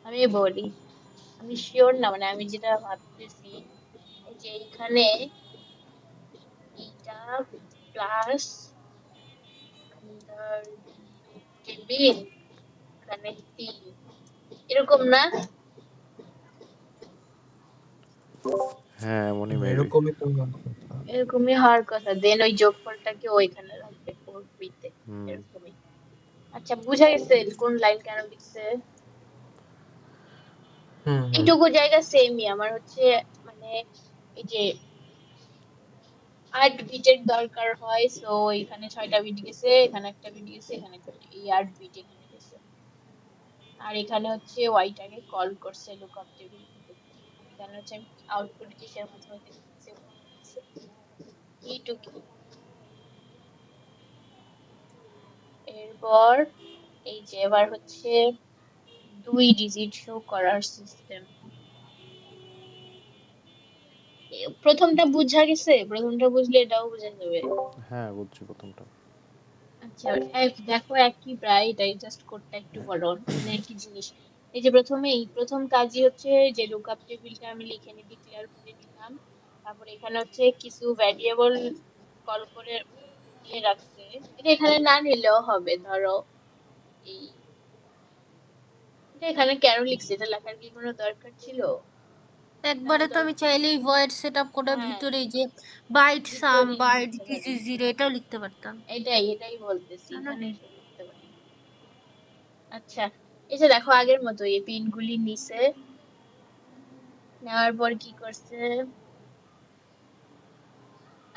আমি বলি, আমি শিওর না, মানে আমি যেটা ভাবতেছি এই যে এইখানে এইটা প্লাস ধর টেবিল, এখানে 3, এরকম না? হ্যাঁ, এমনই মেবি। এরকমই তো হওয়ার কথা। এরকমই হওয়ার কথা, দেন ওই যোগফলটাকে ওইখানে রাখবে 4 তে, হুম। এরকমই। আচ্ছা বুঝা গেছে কোন লাইন কেন লিখছে? হুম, হুম। এইটুকু জায়গা সেমই আমার হচ্ছে, মানে এই যে 8 বিটের দরকার হয়, সো এখানে 6টা বিট গেছে, এখানে একটা বিট গেছে, এখানে একটা বিট, এই 8 বিট এখানে গেছে। আর এখানে হচ্ছে ওয়াইটাকে কল করছে লুকআপ টেবিল থেকে, এখানে হচ্ছে আউটপুট কিসের মাধ্যমে দিচ্ছে এইটুকু। এরপর এই যে এবার হচ্ছে 2 ডিজিট শো করার সিস্টেম। প্রথমটা বুঝা গেছে? প্রথমটা বুঝলে এটাও বোঝা যাবে। হ্যাঁ, বুঝছি প্রথমটা। আচ্ছা দেখো একই প্রায়, এটাই জাস্ট কোডটা একটু বড়, মানে একই জিনিস। এই যে প্রথম কাজই হচ্ছে যে লুকআপ টেবিলটা আমি লিখে ডিক্লেয়ার করে নিলাম, তারপর এখানে হচ্ছে কিছু ভ্যারিয়েবল কল করে নিয়ে রাখছে, এটা এখানে না নিলেও হবে, ধরো এই এটা এখানে কেন লিখছে? এটা লেখার কি কোনো দরকার ছিল? একবারে তো আমি চাইলেই ভয়েড সেট আপ করে হ্যাঁ, ভিতরে যে বাইট সাম ভিতরেই বাইট লিখতে দিস পারি। ইজ জিরো এটাও লিখতে পারতাম। এটাই বলতেছি, তাই না? এখানেই তো লিখতে পারি। আচ্ছা, এই যে দেখো আগের মতো এই পিনগুলি নিচে নেওয়ার পর কি করছে?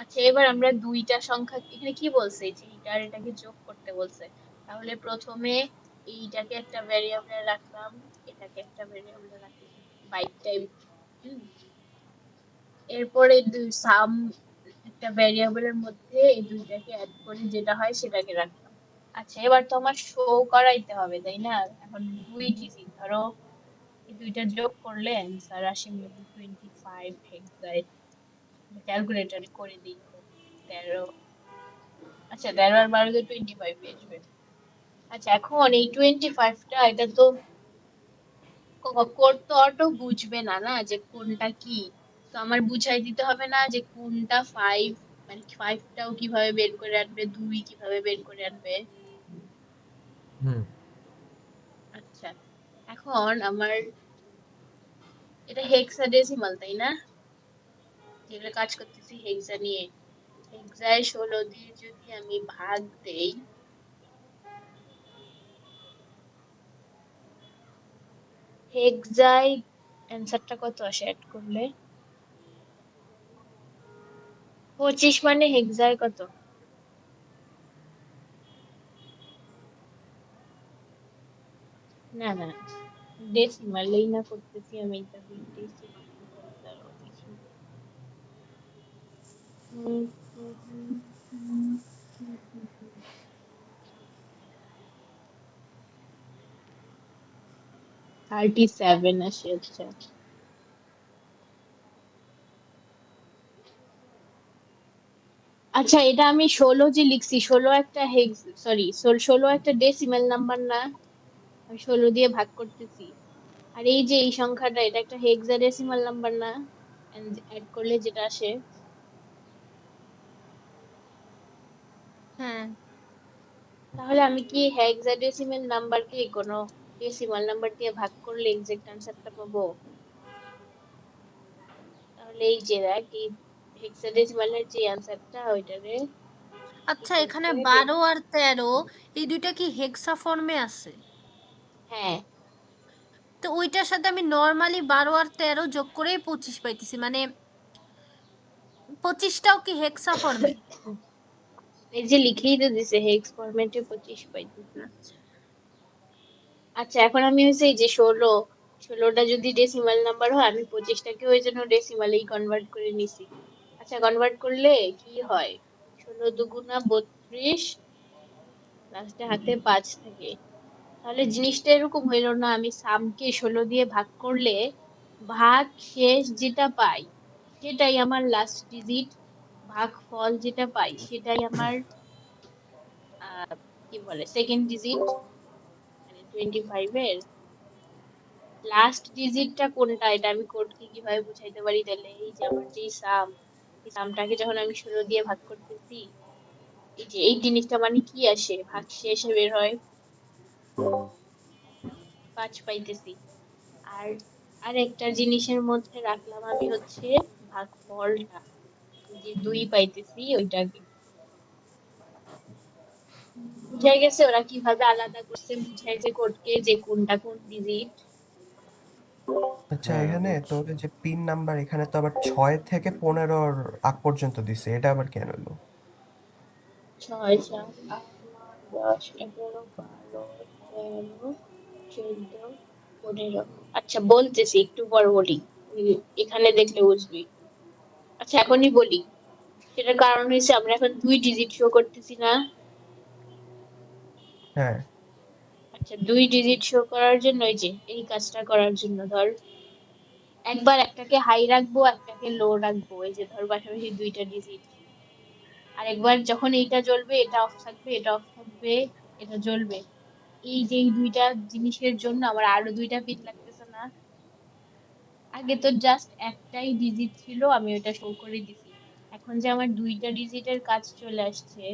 আচ্ছা, এবার আমরা দুইটা সংখ্যা এখানে কি বলছে যে এইটা আর এটাকে যোগ করতে বলছে। তাহলে প্রথমে এইটাকে একটা ভ্যারিয়েবলে রাখলাম, এটাকে একটা ভ্যারিয়েবলে রাখলাম, বাইট টাইপ। এরপরে দুই সাম একটা ভ্যারিয়েবলের মধ্যে এই দুইটাকে অ্যাড করে যেটা হয় সেটাকে রাখলাম। আচ্ছা, এবার তো আমার শো করাইতে হবে তাই না? এখন দুই ডিজিট ধরো, এই দুইটা যোগ করলে অ্যান্সার আসে মেবি 25 হেক্সাইট। ক্যালকুলেটরে করে দিই তো। 13, আচ্ছা 13 আর 12 দিয়ে 25 আসবে। আচ্ছা, এখন এই 25টা এটা তো কোড তো অটো বুঝবে না না যে কোনটা কি। তো আমার বুঝাই দিতে হবে না যে কোনটা 5, মানে 5টাও কিভাবে বের করে আনবে, 2 কিভাবে বের করে আনবে। হুম। আচ্ছা, এখন আমার এটা হেক্সাডেসিমাল তাই না? যেগুলো কাজ করতেছি হেক্সা নিয়ে। হেক্সায় 16 দিয়ে যদি আমি ভাগ দেই, হেক্সায় অ্যান্সারটা কত আসে অ্যাড করলে? 25 মানে হেক্সায় কত? না না, ডেসিমালেই না করতেছি আমি, তবে ডেসিমাল কিভাবে দাঁড়াও দেখি। হুম, হুম, হুম, হুম, হুম, হুম, হুম। 37 আসে। আচ্ছা আচ্ছা, এটা আমি 16 যে লিখছি, 16 একটা হেক্স, সরি 16 একটা ডেসিমাল নাম্বার না? আমি 16 দিয়ে ভাগ করতেছি। আর এই যে এই সংখ্যাটা এটা একটা হেক্সাডেসিমাল নাম্বার না? অ্যাড করলে যেটা আসে। হ্যাঁ, তাহলে আমি কি হেক্সাডেসিমাল নাম্বারকে কোনো ডেসিমাল নাম্বার দিয়ে ভাগ করলে এক্সাক্ট আনসারটা পাবো? তাহলে এই যে দেখ এই হেক্সাডেসিমালের যে আনসারটা ওইটারে কি আচ্ছা এখানে করছে 12 আর 13 এই দুইটা কি হেক্সা ফর্মে আছে? হ্যাঁ। তো ওইটার সাথে আমি নর্মালি 12 আর 13 যোগ করেই 25 পাইতেছি, মানে 25টাও কি হেক্সা ফর্মে? এই যে লিখেই তো দিছে হেক্স ফরম্যাটে 25 পাইতেছি। আচ্ছা, আচ্ছা, এখন আমি হচ্ছে এই যে 16টা যদি ডেসিমাল নাম্বার হয়, আমি 25টাকে ওই জন্য ডেসিমালেই কনভার্ট করে নিছি। আচ্ছা, কনভার্ট করলে কি হয়? 16 দুগুণা 32, লাস্টে হাতে 5 থাকে। তাহলে জিনিসটা এরকম হইলো না, আমি সামকে 16 দিয়ে ভাগ করলে ভাগ শেষ যেটা পাই সেটাই আমার লাস্ট ডিজিট, ভাগ ফল যেটা পাই সেটাই আমার কি বলে সেকেন্ড ডিজিট, মানে 25 এর লাস্ট ডিজিটটা কোনটা, এটা আমি কোডকে কিভাবে বুঝাইতে পারি? তাহলে এই যে আমার যে সাম, এই সামটাকে যখন আমি 16 দিয়ে ভাগ করতেছি, এই যে এই জিনিসটা মানে কি আসে, ভাগ শেষে বের হয় হুম। 5 পাইতেছি। আর আর একটা জিনিসের মধ্যে রাখলাম আমি হচ্ছে ভাগফলটা, যে 2 পাইতেছি ওইটাকে। বুঝাই গেছে ওরা কিভাবে আলাদা করছে, বুঝাইছে কোডকে যে কোনটা কোন ডিজিট। আচ্ছা, হ্যাঁ, এখানে বুঝছি। তোর যে পিন নাম্বার এখানে তো আবার 6 থেকে 15 আগ পর্যন্ত দিছে, এটা আবার কেন হলো? 6, 7, 8, 9, 10, 11, 12, 13, 14, 15। আচ্ছা বলতেছি, একটু পর বলি, এখানে দেখলে বুঝবি। আচ্ছা এখনই বলি, সেটার কারণ হয়েছে আমরা এখন 2 ডিজিট শো করতেছি না? হ্যাঁ। আচ্ছা, 2 ডিজিট শো করার জন্য এই যে এই কাজটা করার জন্য ধর একবার একটাকে হাই রাখবো একটাকে লো রাখবো, এই যে ধর পাশাপাশি দুইটা ডিজিট। আর একবার যখন এইটা জ্বলবে এটা অফ থাকবে, এটা অফ থাকবে, এটা জ্বলবে। এই যে এই দুইটা জিনিসের জন্য আমার আরো দুইটা পিন লাগতেছে না? আগে তো জাস্ট একটাই ডিজিট ছিল, আমি ওটা শো করে দিছি। এখন যে আমার দুইটা ডিজিটের কাজ চলে আসছে,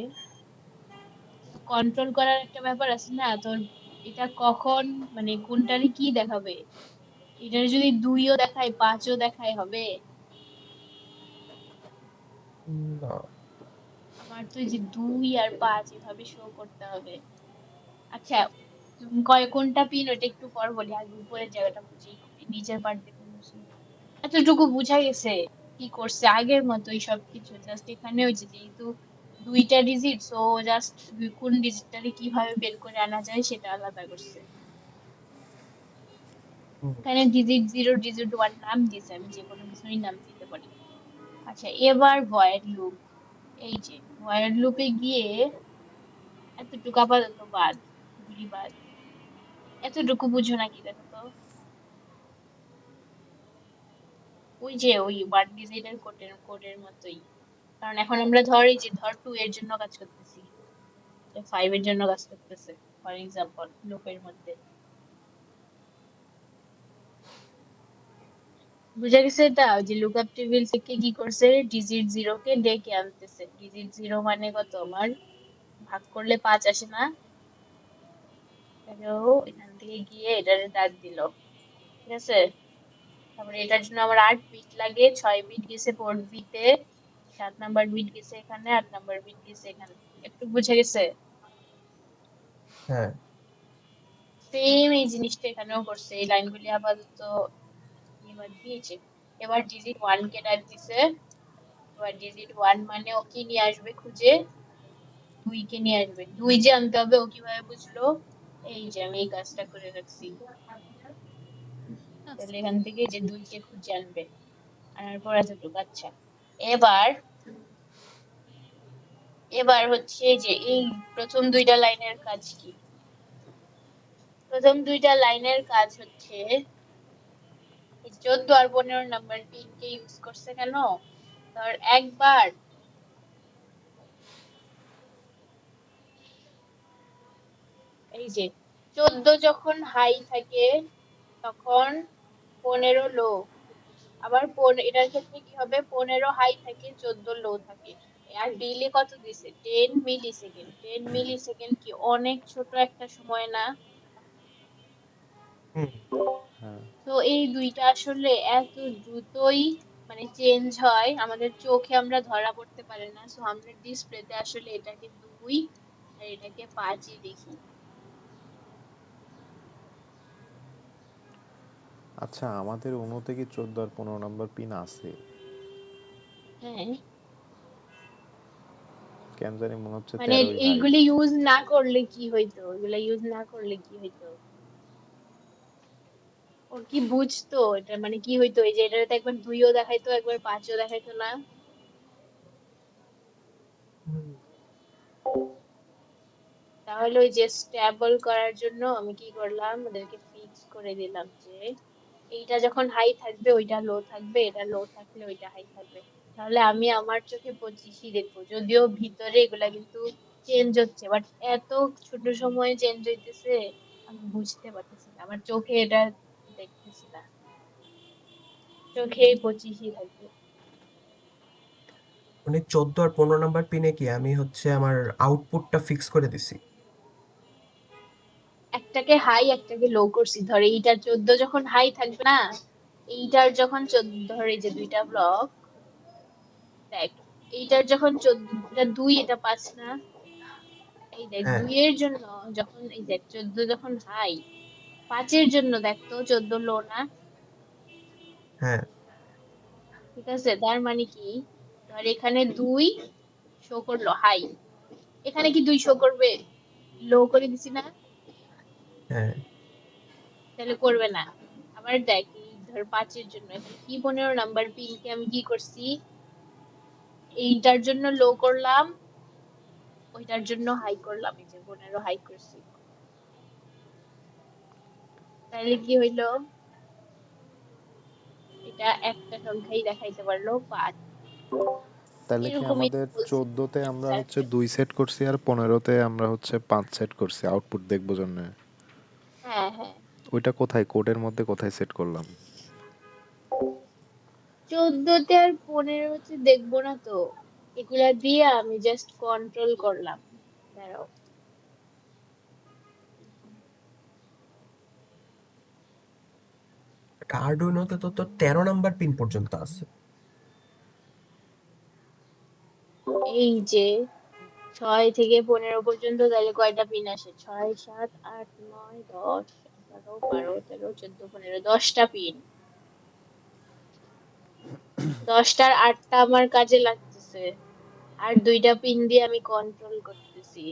কন্ট্রোল করার একটা ব্যাপার আছে না তোর, এটা কখন মানে কোনটারে কি দেখাবে? এটার যদি 2ও দেখায় 5ও দেখায় হবে? না। আমার তো এই যে 2 আর 5 এভাবে শো করতে হবে। আচ্ছা, তুমি কয় কোনটা পিন ওটা একটু পর বলি, আগে উপরের জায়গাটা বুঝি, নিচের পার্ট দেখে বুঝি। এতটুকু বুঝা গেছে কি করছে, আগের মতোই সবকিছু, জাস্ট এখানে ওই যে যেহেতু 2টা ডিজিট, সো জাস্ট কোন ডিজিটটারে কিভাবে বের করে আনা যায় সেটা আলাদা করছে। হুম, এখানে ডিজিট 0 ডিজিট 1 নাম দিয়েছে, আমি যে কোনো কিছুরই নাম দিতে পারি। আচ্ছা, এবার ভয়েড লুপ। এই যে ভয়েড লুপে গিয়ে এতটুকু আপাতত বাদ, এগুলি বাদ। এতটুকু বুঝো নাকি দেখো তো? ওই যে ওই ওয়ার্ড ডিজাইনের কোডের মতোই। কারণ এখন আমরা ধর 2 এর জন্য কাজ করতেছি, 5 এর জন্য কাজ করতেছে, ফর এক্সাম্পল লুপের মধ্যে। বুঝা গেছে এটা? ওই যে লুকআপ টেবিল থেকে কি করছে, ডিজিট 0 কে ডেকে আনতেছে। ডিজিট 0 মানে কত, আমার ভাগ করলে 5 আসে না? তাহলে ও এখান থেকে গিয়ে এটারে দাগ দিল, ঠিক আছে? তারপরে এটার জন্য আমার 8 বিট লাগে, 6 বিট গেছে পোর্ট বি তে, 7 নাম্বার বিট গেছে এখানে, 8 নাম্বার বিট গেছে এখানে। একটু বুঝা গেছে? হ্যাঁ, সেম এই জিনিসটা এখানেও করছে, এই লাইনগুলি আপাতত এবার দিয়েছে। এবার ডিজিট 1 কে ডাক দিছে। এবার ডিজিট 1 মানে ও কি নিয়ে আসবে খুঁজে, 2 কে নিয়ে আসবে। 2 যে আনতে হবে, ও কিভাবে বুঝলো? এই যে আমি এই কাজটা করে রাখছি। তাহলে এখান থেকে যে 2 কে খুঁজে আনবে, আনার পর এতটুকু। আচ্ছা, এবার এবার হচ্ছে যে এই প্রথম 2টা লাইনের কাজ কি? প্রথম 2টা লাইনের কাজ হচ্ছে, এই 14 আর 15 নাম্বার পিন কে ইউজ করছে কেন? ধর একবার এই যে 14 যখন হাই থাকে তখন 15 লো। আবার এটার ক্ষেত্রে কি হবে, 15 হাই থাকে 14 লো থাকে। আর ডিলে কত দিছে, 10 মিলি সেকেন্ড। 10 মিলি সেকেন্ড কি অনেক ছোট একটা সময় না? হুম, হ্যাঁ। তো এই দুইটা আসলে এত দ্রুতই মানে চেঞ্জ হয়, আমাদের চোখে আমরা ধরা পড়তে পারে না। সো আমরা ডিসপ্লেতে আসলে এটাকে 2 আর এটাকে 5ই দেখি। আচ্ছা, আমাদের অণুতে কি 14 আর 15 নাম্বার পিন আছে? হ্যাঁ, কেন জানি মনে হচ্ছে মানে 13ই হাই। এইগুলি ইউজ না করলে কি হইতো, এগুলা ইউজ না করলে কি হইতো? ও কি বুঝতো এটা মানে কি হইতো, এই যে এটাতে একবার 2ও দেখাইতো, একবার 5ও দেখাইতো না? হুম। তাহলে ওই যে স্টেবল করার জন্য আমি কি করলাম, ওদেরকে ফিক্স করে দিলাম যে এইটা যখন হাই থাকবে ওইটা লো থাকবে, এটা লো থাকলে ওইটা হাই থাকবে। তাহলে আমি আমার চোখে 25ই দেখবো, যদিও ভিতরে এগুলা কিন্তু চেঞ্জ হচ্ছে, বাট এত ছোট সময়ে চেঞ্জ হইতেছে আমি বুঝতে পারতেছি না, আমার চোখে এটা দেখতেছি না, চোখে 25ই থাকবে। মানে 14 আর 15 নাম্বার পিনে কি আমি হচ্ছে আমার আউটপুটটা ফিক্স করে দিছি? একটাকে হাই একটাকে লো করছি। ধর এইটার 14 যখন হাই থাকবে না, এইটার যখন 14, ধর এই যে 2টা ব্লক, দেখ এইটার যখন 14, এটা 2 এটা 5 না? এই দেখ হ্যাঁ, 2 এর জন্য যখন এই দেখ 14 যখন হাই, 5 এর জন্য দেখ তো 14 লো না? হ্যাঁ, ঠিক আছে, তার মানে কি, ধর এখানে 2 শো করলো হাই, এখানে কি 2 শো করবে? লো করে দিছি না? হ্যাঁ, তাহলে করবে না। আবার দেখ এই ধর 5 এর জন্য এখানে কি 15 নাম্বার পিন কে আমি কি করছি, এইটার জন্য লো করলাম, ওইটার জন্য হাই করলাম, এই যে 15 হাই করছি। তাহলে কি হইলো, এটা একটা সংখ্যাই দেখাইতে পারলো 5। তাহলে কি এরকমই আমাদের বলছি। 14তে আমরা হচ্ছে 2 সেট করছি আর 15তে আমরা হচ্ছে 5 সেট করছি আউটপুট দেখবো জন্য? হ্যাঁ হ্যাঁ, ওইটা কোথায়, কোডের মধ্যে কোথায় সেট করলাম? 14তে আর 15তে দেখবো না তো, এগুলা দিয়ে আমি জাস্ট কন্ট্রোল করলাম। দাঁড়াও, আরডুইনোতে তো 13 নাম্বার পিন পর্যন্ত আছে। এই যে 6 থেকে 15 পর্যন্ত তাহলে কয়টা পিন আসে? 6, 7, 8, 9, 10, 11, 12, 13, 14, 15, 10টা পিন। 10টার 8টা আমার কাজে লাগতেছে, আর 2টা পিন দিয়ে আমি কন্ট্রোল করতেছি,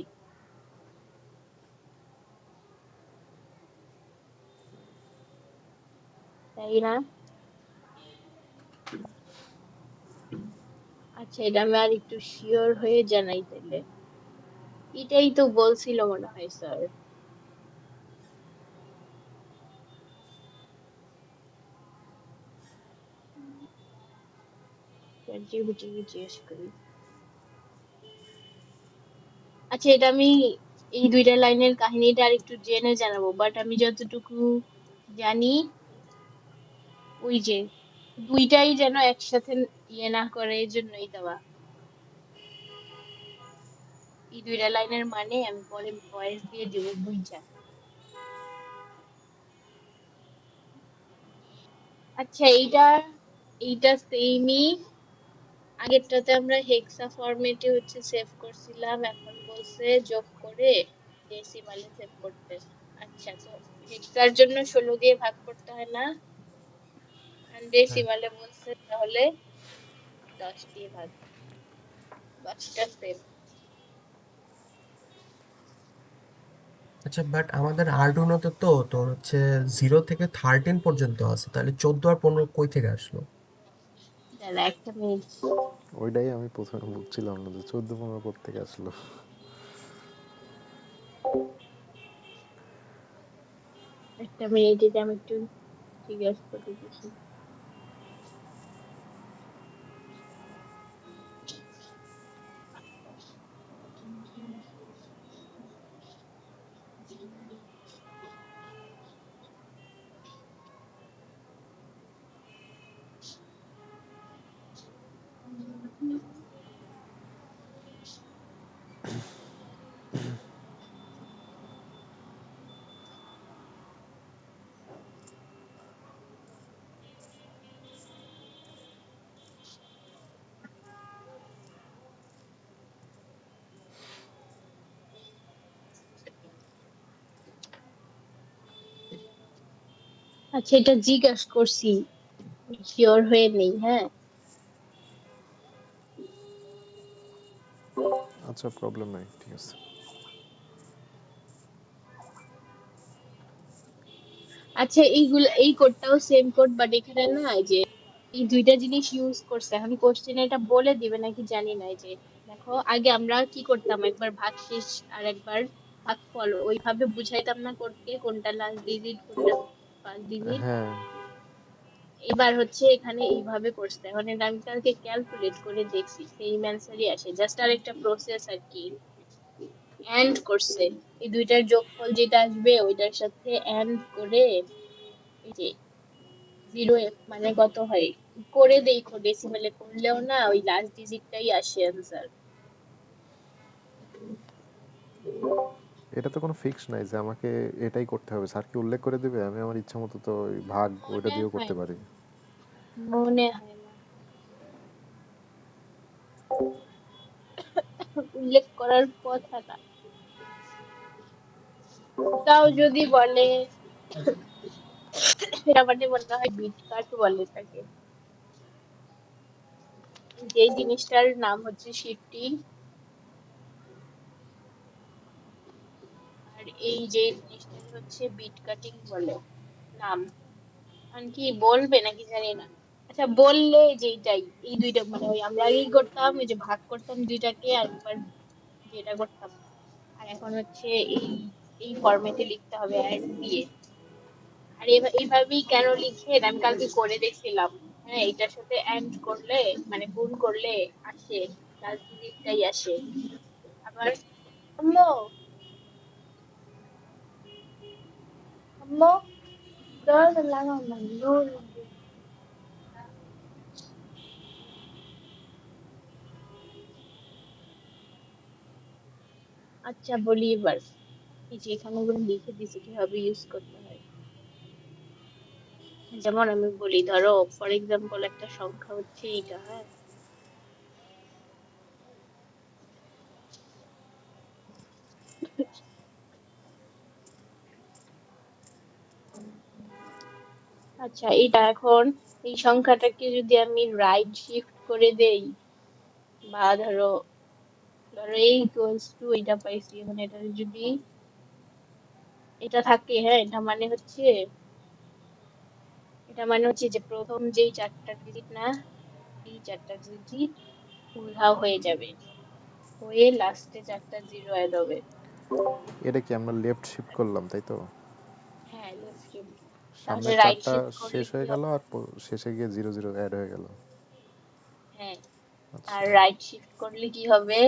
তাই না? আচ্ছা, এটা আমি আর একটু শিওর হয়ে জানাই তাইলে। এটাই তো বলছিল মনে হয় স্যার। ChatGPT কে জিজ্ঞেস করি। আচ্ছা, এটা আমি এই 2টা লাইনের কাহিনীটা আর একটু জেনে জানাবো, বাট আমি যতটুকু জানি ওই যে 2টাই যেন একসাথে ইয়ে না করে, এই জন্যই দেওয়া। এই 2টা লাইনের মানে আমি পরে ভয়েস দিয়ে দিব বুঝা। আচ্ছা, এইটা সেমই আগেরটাতে আমরা হেক্সা ফরম্যাটে হচ্ছে সেভ করছিলাম, এখন বলছে যোগ করে ডেসিমালে সেভ করতে। আচ্ছা, তো হেক্সার জন্য 16 দিয়ে ভাগ করতে হয় না, আর হ্যাঁ। ডেসিমালে বলছে তাহলে 10 দিয়ে ভাগ। বাকিটা সেভ। আচ্ছা, বাট আমাদের আরডুইনোতে তো তোর হচ্ছে 0 থেকে 13 পর্যন্ত আছে, তাহলে 14 আর 15 কই থেকে আসলো? দাঁড়া একটা মিনিট, ওইটাই আমি প্রথমে বুঝছিলাম না যে 14-15 কোত্থেকে আসলো। এটা আমি একটু জিজ্ঞেস করে দেখি। আচ্ছা, এটা জিজ্ঞেস করছি, শিওর হয়ে নেই, হ্যাঁ। আচ্ছা, প্রবলেম নাই, ঠিক আছে। আচ্ছা, এই কোডটাও সেম কোড, বাট এখানে না এই যে এই 2টা জিনিস ইউজ করছে। এখন কোশ্চেনে এটা বলে দিবে নাকি জানি না। এই যে দেখো, আগে আমরা কি করতাম, একবার ভাগশেষ আর একবার ভাগফল ওইভাবে বুঝাইতাম না কোডকে, কোনটা লাস্ট ডিজিট কোনটা ফার্স্ট ডিজিট। হ্যাঁ, এবার হচ্ছে এখানে এইভাবে করছে। এখন এটা আমি কালকে ক্যালকুলেট করে দেখছি, সেম অ্যান্সারই আসে, জাস্ট আর একটা প্রসেস আর কি। এন্ড করছে, এই 2টার যোগফল যেটা আসবে ওইটার সাথে এন্ড করে এই যে 0 মানে কত হয় করে দেখো, ডেসিমেলে করলেও না ওই লাস্ট ডিজিটটাই আসে অ্যান্সার। এটা তো কোনো ফিক্স নাই যে আমাকে এটাই করতে হবে। স্যার কি উল্লেখ করে দিবে? আমি আমার ইচ্ছা মতো তো ওই ভাগ ওইটা মনে দিয়েও হয় করতে না, পারি। মনে হয় না উল্লেখ করার কথা না। তাও যদি বলে, এটা মানে মনে হয় বিট কাট বলে তাকে। যে জিনিসটার নাম হচ্ছে শিফটিং, আর এই যে জিনিসটার হচ্ছে বিট কাটিং বলে নাম। আর কি বলবে নাকি জানি না। আচ্ছা, বললে যেটাই, এই 2টা মানে ওই আমরা আগেই করতাম, ওই যে ভাগ করতাম 2টাকে, আর একবার যেটা করতাম, আর এখন হচ্ছে এই এই ফরম্যাটে লিখতে হবে অ্যাড দিয়ে। আর এইভাবেই কেন লিখে এটা আমি কালকে করে দেখছিলাম। হ্যাঁ, এটার সাথে এন্ড করলে মানে গুণ করলে আসে, লাস্ট ডিজিটটাই আসে। আবার আম্মু, আম্মু দরজা লাগাও না, দূর। আচ্ছা, বলি এবার, এই যে এখানে ওগুলো লিখে দিছি কিভাবে ইউজ করতে হয়। যেমন আমি বলি, ধরো ফর এক্সাম্পল একটা সংখ্যা হচ্ছে এইটা, হ্যাঁ, আচ্ছা এটা এখন এই সংখ্যাটাকে যদি আমি রাইট শিফট করে দেই, বা ধরো ধরো এই ইকুয়ালস টু এটা পাইছি, এখন এটা যদি এটা থাকে, হ্যাঁ, এটা মানে হচ্ছে যে প্রথম যেই চারটা ডিজিট না, এই চারটা ডিজিট উধাও হয়ে যাবে, হয়ে লাস্টে চারটা জিরো অ্যাড হবে। এটা কি আমরা লেফট শিফট করলাম, তাই তো? হ্যাঁ, লেফট শিফট। তাহলে সামনের রাইট 4টা শিফট করলে শেষ কি হয়ে গেল হবে? আর শেষে গিয়ে 0 0 অ্যাড হয়ে গেল। হ্যাঁ, আচ্ছা, আর রাইট শিফট করলে কি হবে?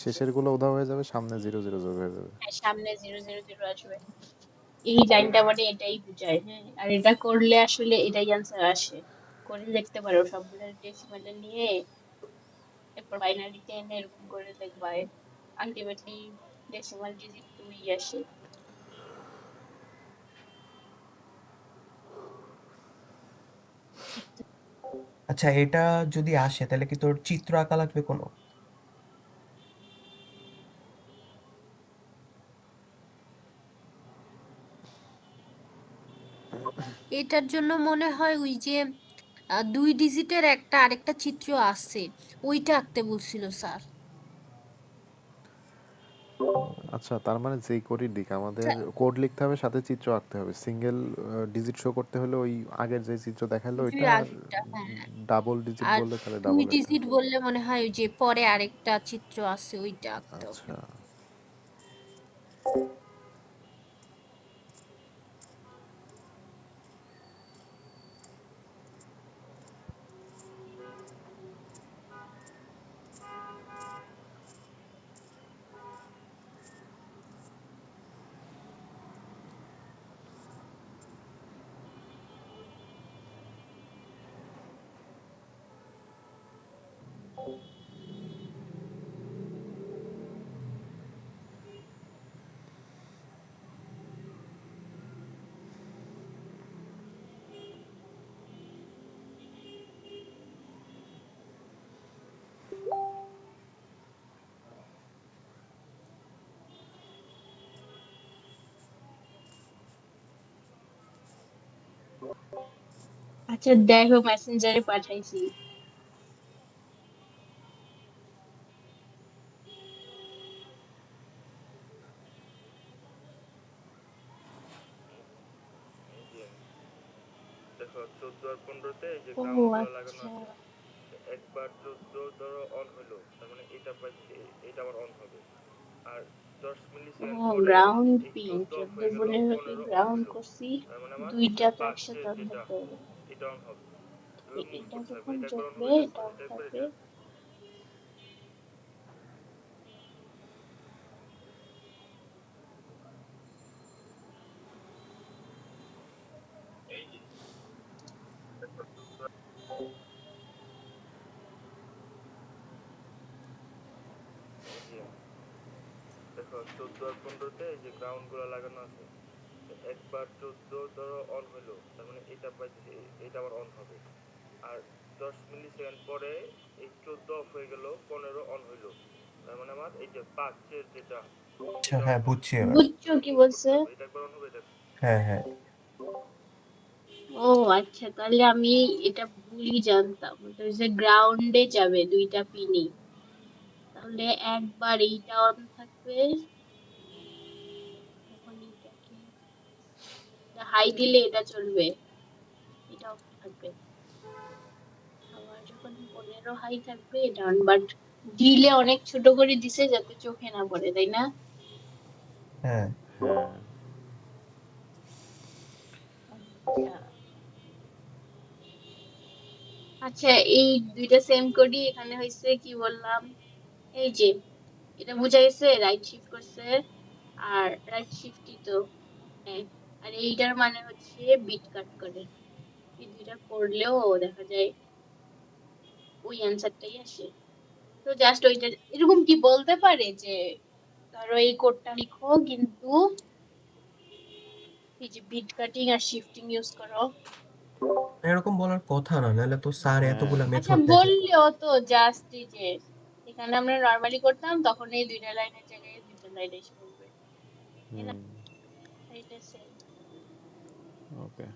শেষের গুলো উধাও হয়ে যাবে, সামনে 0 0 যোগ হয়ে যাবে। হ্যাঁ, সামনে জিরো জিরো জিরো আসবে। এই লাইনটা মানে এটাই বোঝায়, হ্যাঁ, আর এটা করলে আসলে এটাই অ্যান্সার আসে। করে দেখতে পারো সবগুলো ডেসিমালে নিয়ে, এরপর বাইনারিতে এনে এরকম করে দেখবা, আলটিমেটলি ডেসিমাল ডিজিট 2 আসে। আচ্ছা, এটা যদি আসে তাহলে কি তোর চিত্র আঁকা লাগবে কোনো? এটার জন্য মনে হয় ওই যে 2 ডিজিটের একটা আরেকটা চিত্র আছে, ওইটা আঁকতে বলছিল স্যার। আচ্ছা, তার মানে যেই কোডই লিখ, আমাদের কোড লিখতে হবে, সাথে চিত্র আঁকতে হবে। সিঙ্গেল ডিজিট শো করতে হলে ওই আগের যে চিত্র দেখালো দুই ওইটা, আর আগেরটা, হ্যাঁ। ডাবল ডিজিট আর বললে তাহলে 2 ডাবল এটা। ডিজিট বললে মনে হয় ওই যে পরে আরেকটা চিত্র আছে, ওইটা আঁকতে হবে। আচ্ছা, আচ্ছা দেখো, মেসেঞ্জারে পাঠাইছি। দেখো 14 আর 15-তে এই যে ও গ্রাউন্ড গুলো লাগানো আচ্ছা, আছে, একবার 14 ধরো অন হইলো, তার মানে এটা পাইছি, এটা আবার অন হবে। আর 10 মিলি ও সেকেন্ড পরে গ্রাউন্ড এই পিন 14 অফ 14 হয়ে গেল, 15 15 অন গ্রাউন্ড হইলো, করছি, তার মানে আমার এই যে দুইটা তো একসাথে পাঁচের অন যেটা, থাকতে হবে। এটা অন হবে। এভাবে মুভ এটা করতে থাকবে, যখন এটা একবার অন জ্বলবে হবে, এটা অন এটা একবার, থাকবে। এটা এই যে দেখো 14 আর 15-তে এই যে গ্রাউন্ড গুলো লাগানো আছে, একবার 14 ধরো অন হইলো, তার মানে এটা পাইতেছি, এটা আবার অন হবে। আর 10 মিলি সেকেন্ড পরে এই 14 অফ হয়ে গেল, 15 অন হইলো, তার মানে আমার এই যে 5-এর যেটা, আচ্ছা, এটা অন হ্যাঁ, হবে। বুঝছি এবার। বুঝছো এভাবে কি মুভ করতে বলছে? থাকবে, এটা একবার অন হবে, এটা হ্যাঁ, হ্যাঁ। ও আচ্ছা, তাহলে আমি এটা ভুলই জানতাম, তো যে গ্রাউন্ডে যাবে দুইটা পিনই, তাহলে একবার এইটা অন থাকবে, যখন এইটাকে হাই দিলে এটা চলবে, এটা অফ থাকবে, আবার যখন 15 হাই থাকবে এটা অন, বাট দিলে অনেক ছোট করে দিছে যাতে চোখে না পড়ে, তাই না? হ্যাঁ, হ্যাঁ। আচ্ছা আচ্ছা, এই দুইটা সেম কোডই এখানে হয়েছে, কি বললাম, এই যে এটা বোঝা গেছে রাইট শিফট করছে, আর রাইট শিফটই তো, হ্যাঁ, আর এইটার মানে হচ্ছে বিট কাট করে, এই দুইটা করলেও দেখা যায় ওই অ্যান্সারটাই আসে। তো জাস্ট ওইটা এরকম কি বলতে পারে যে ধরো এই কোডটা লিখো কিন্তু এই যে বিট কাটিং আর শিফটিং ইউজ করো, এরকম বলার কথা না, নাহলে তো স্যার হ্যাঁ এতগুলা আচ্ছা মেথড দেখে। বললেও তো জাস্ট যে এখানে আমরা নর্মালি করতাম তখন এই 2টা লাইনের জায়গায় 2টা লাইন এসে পড়বে, তাই না? এটা সেম। ওকে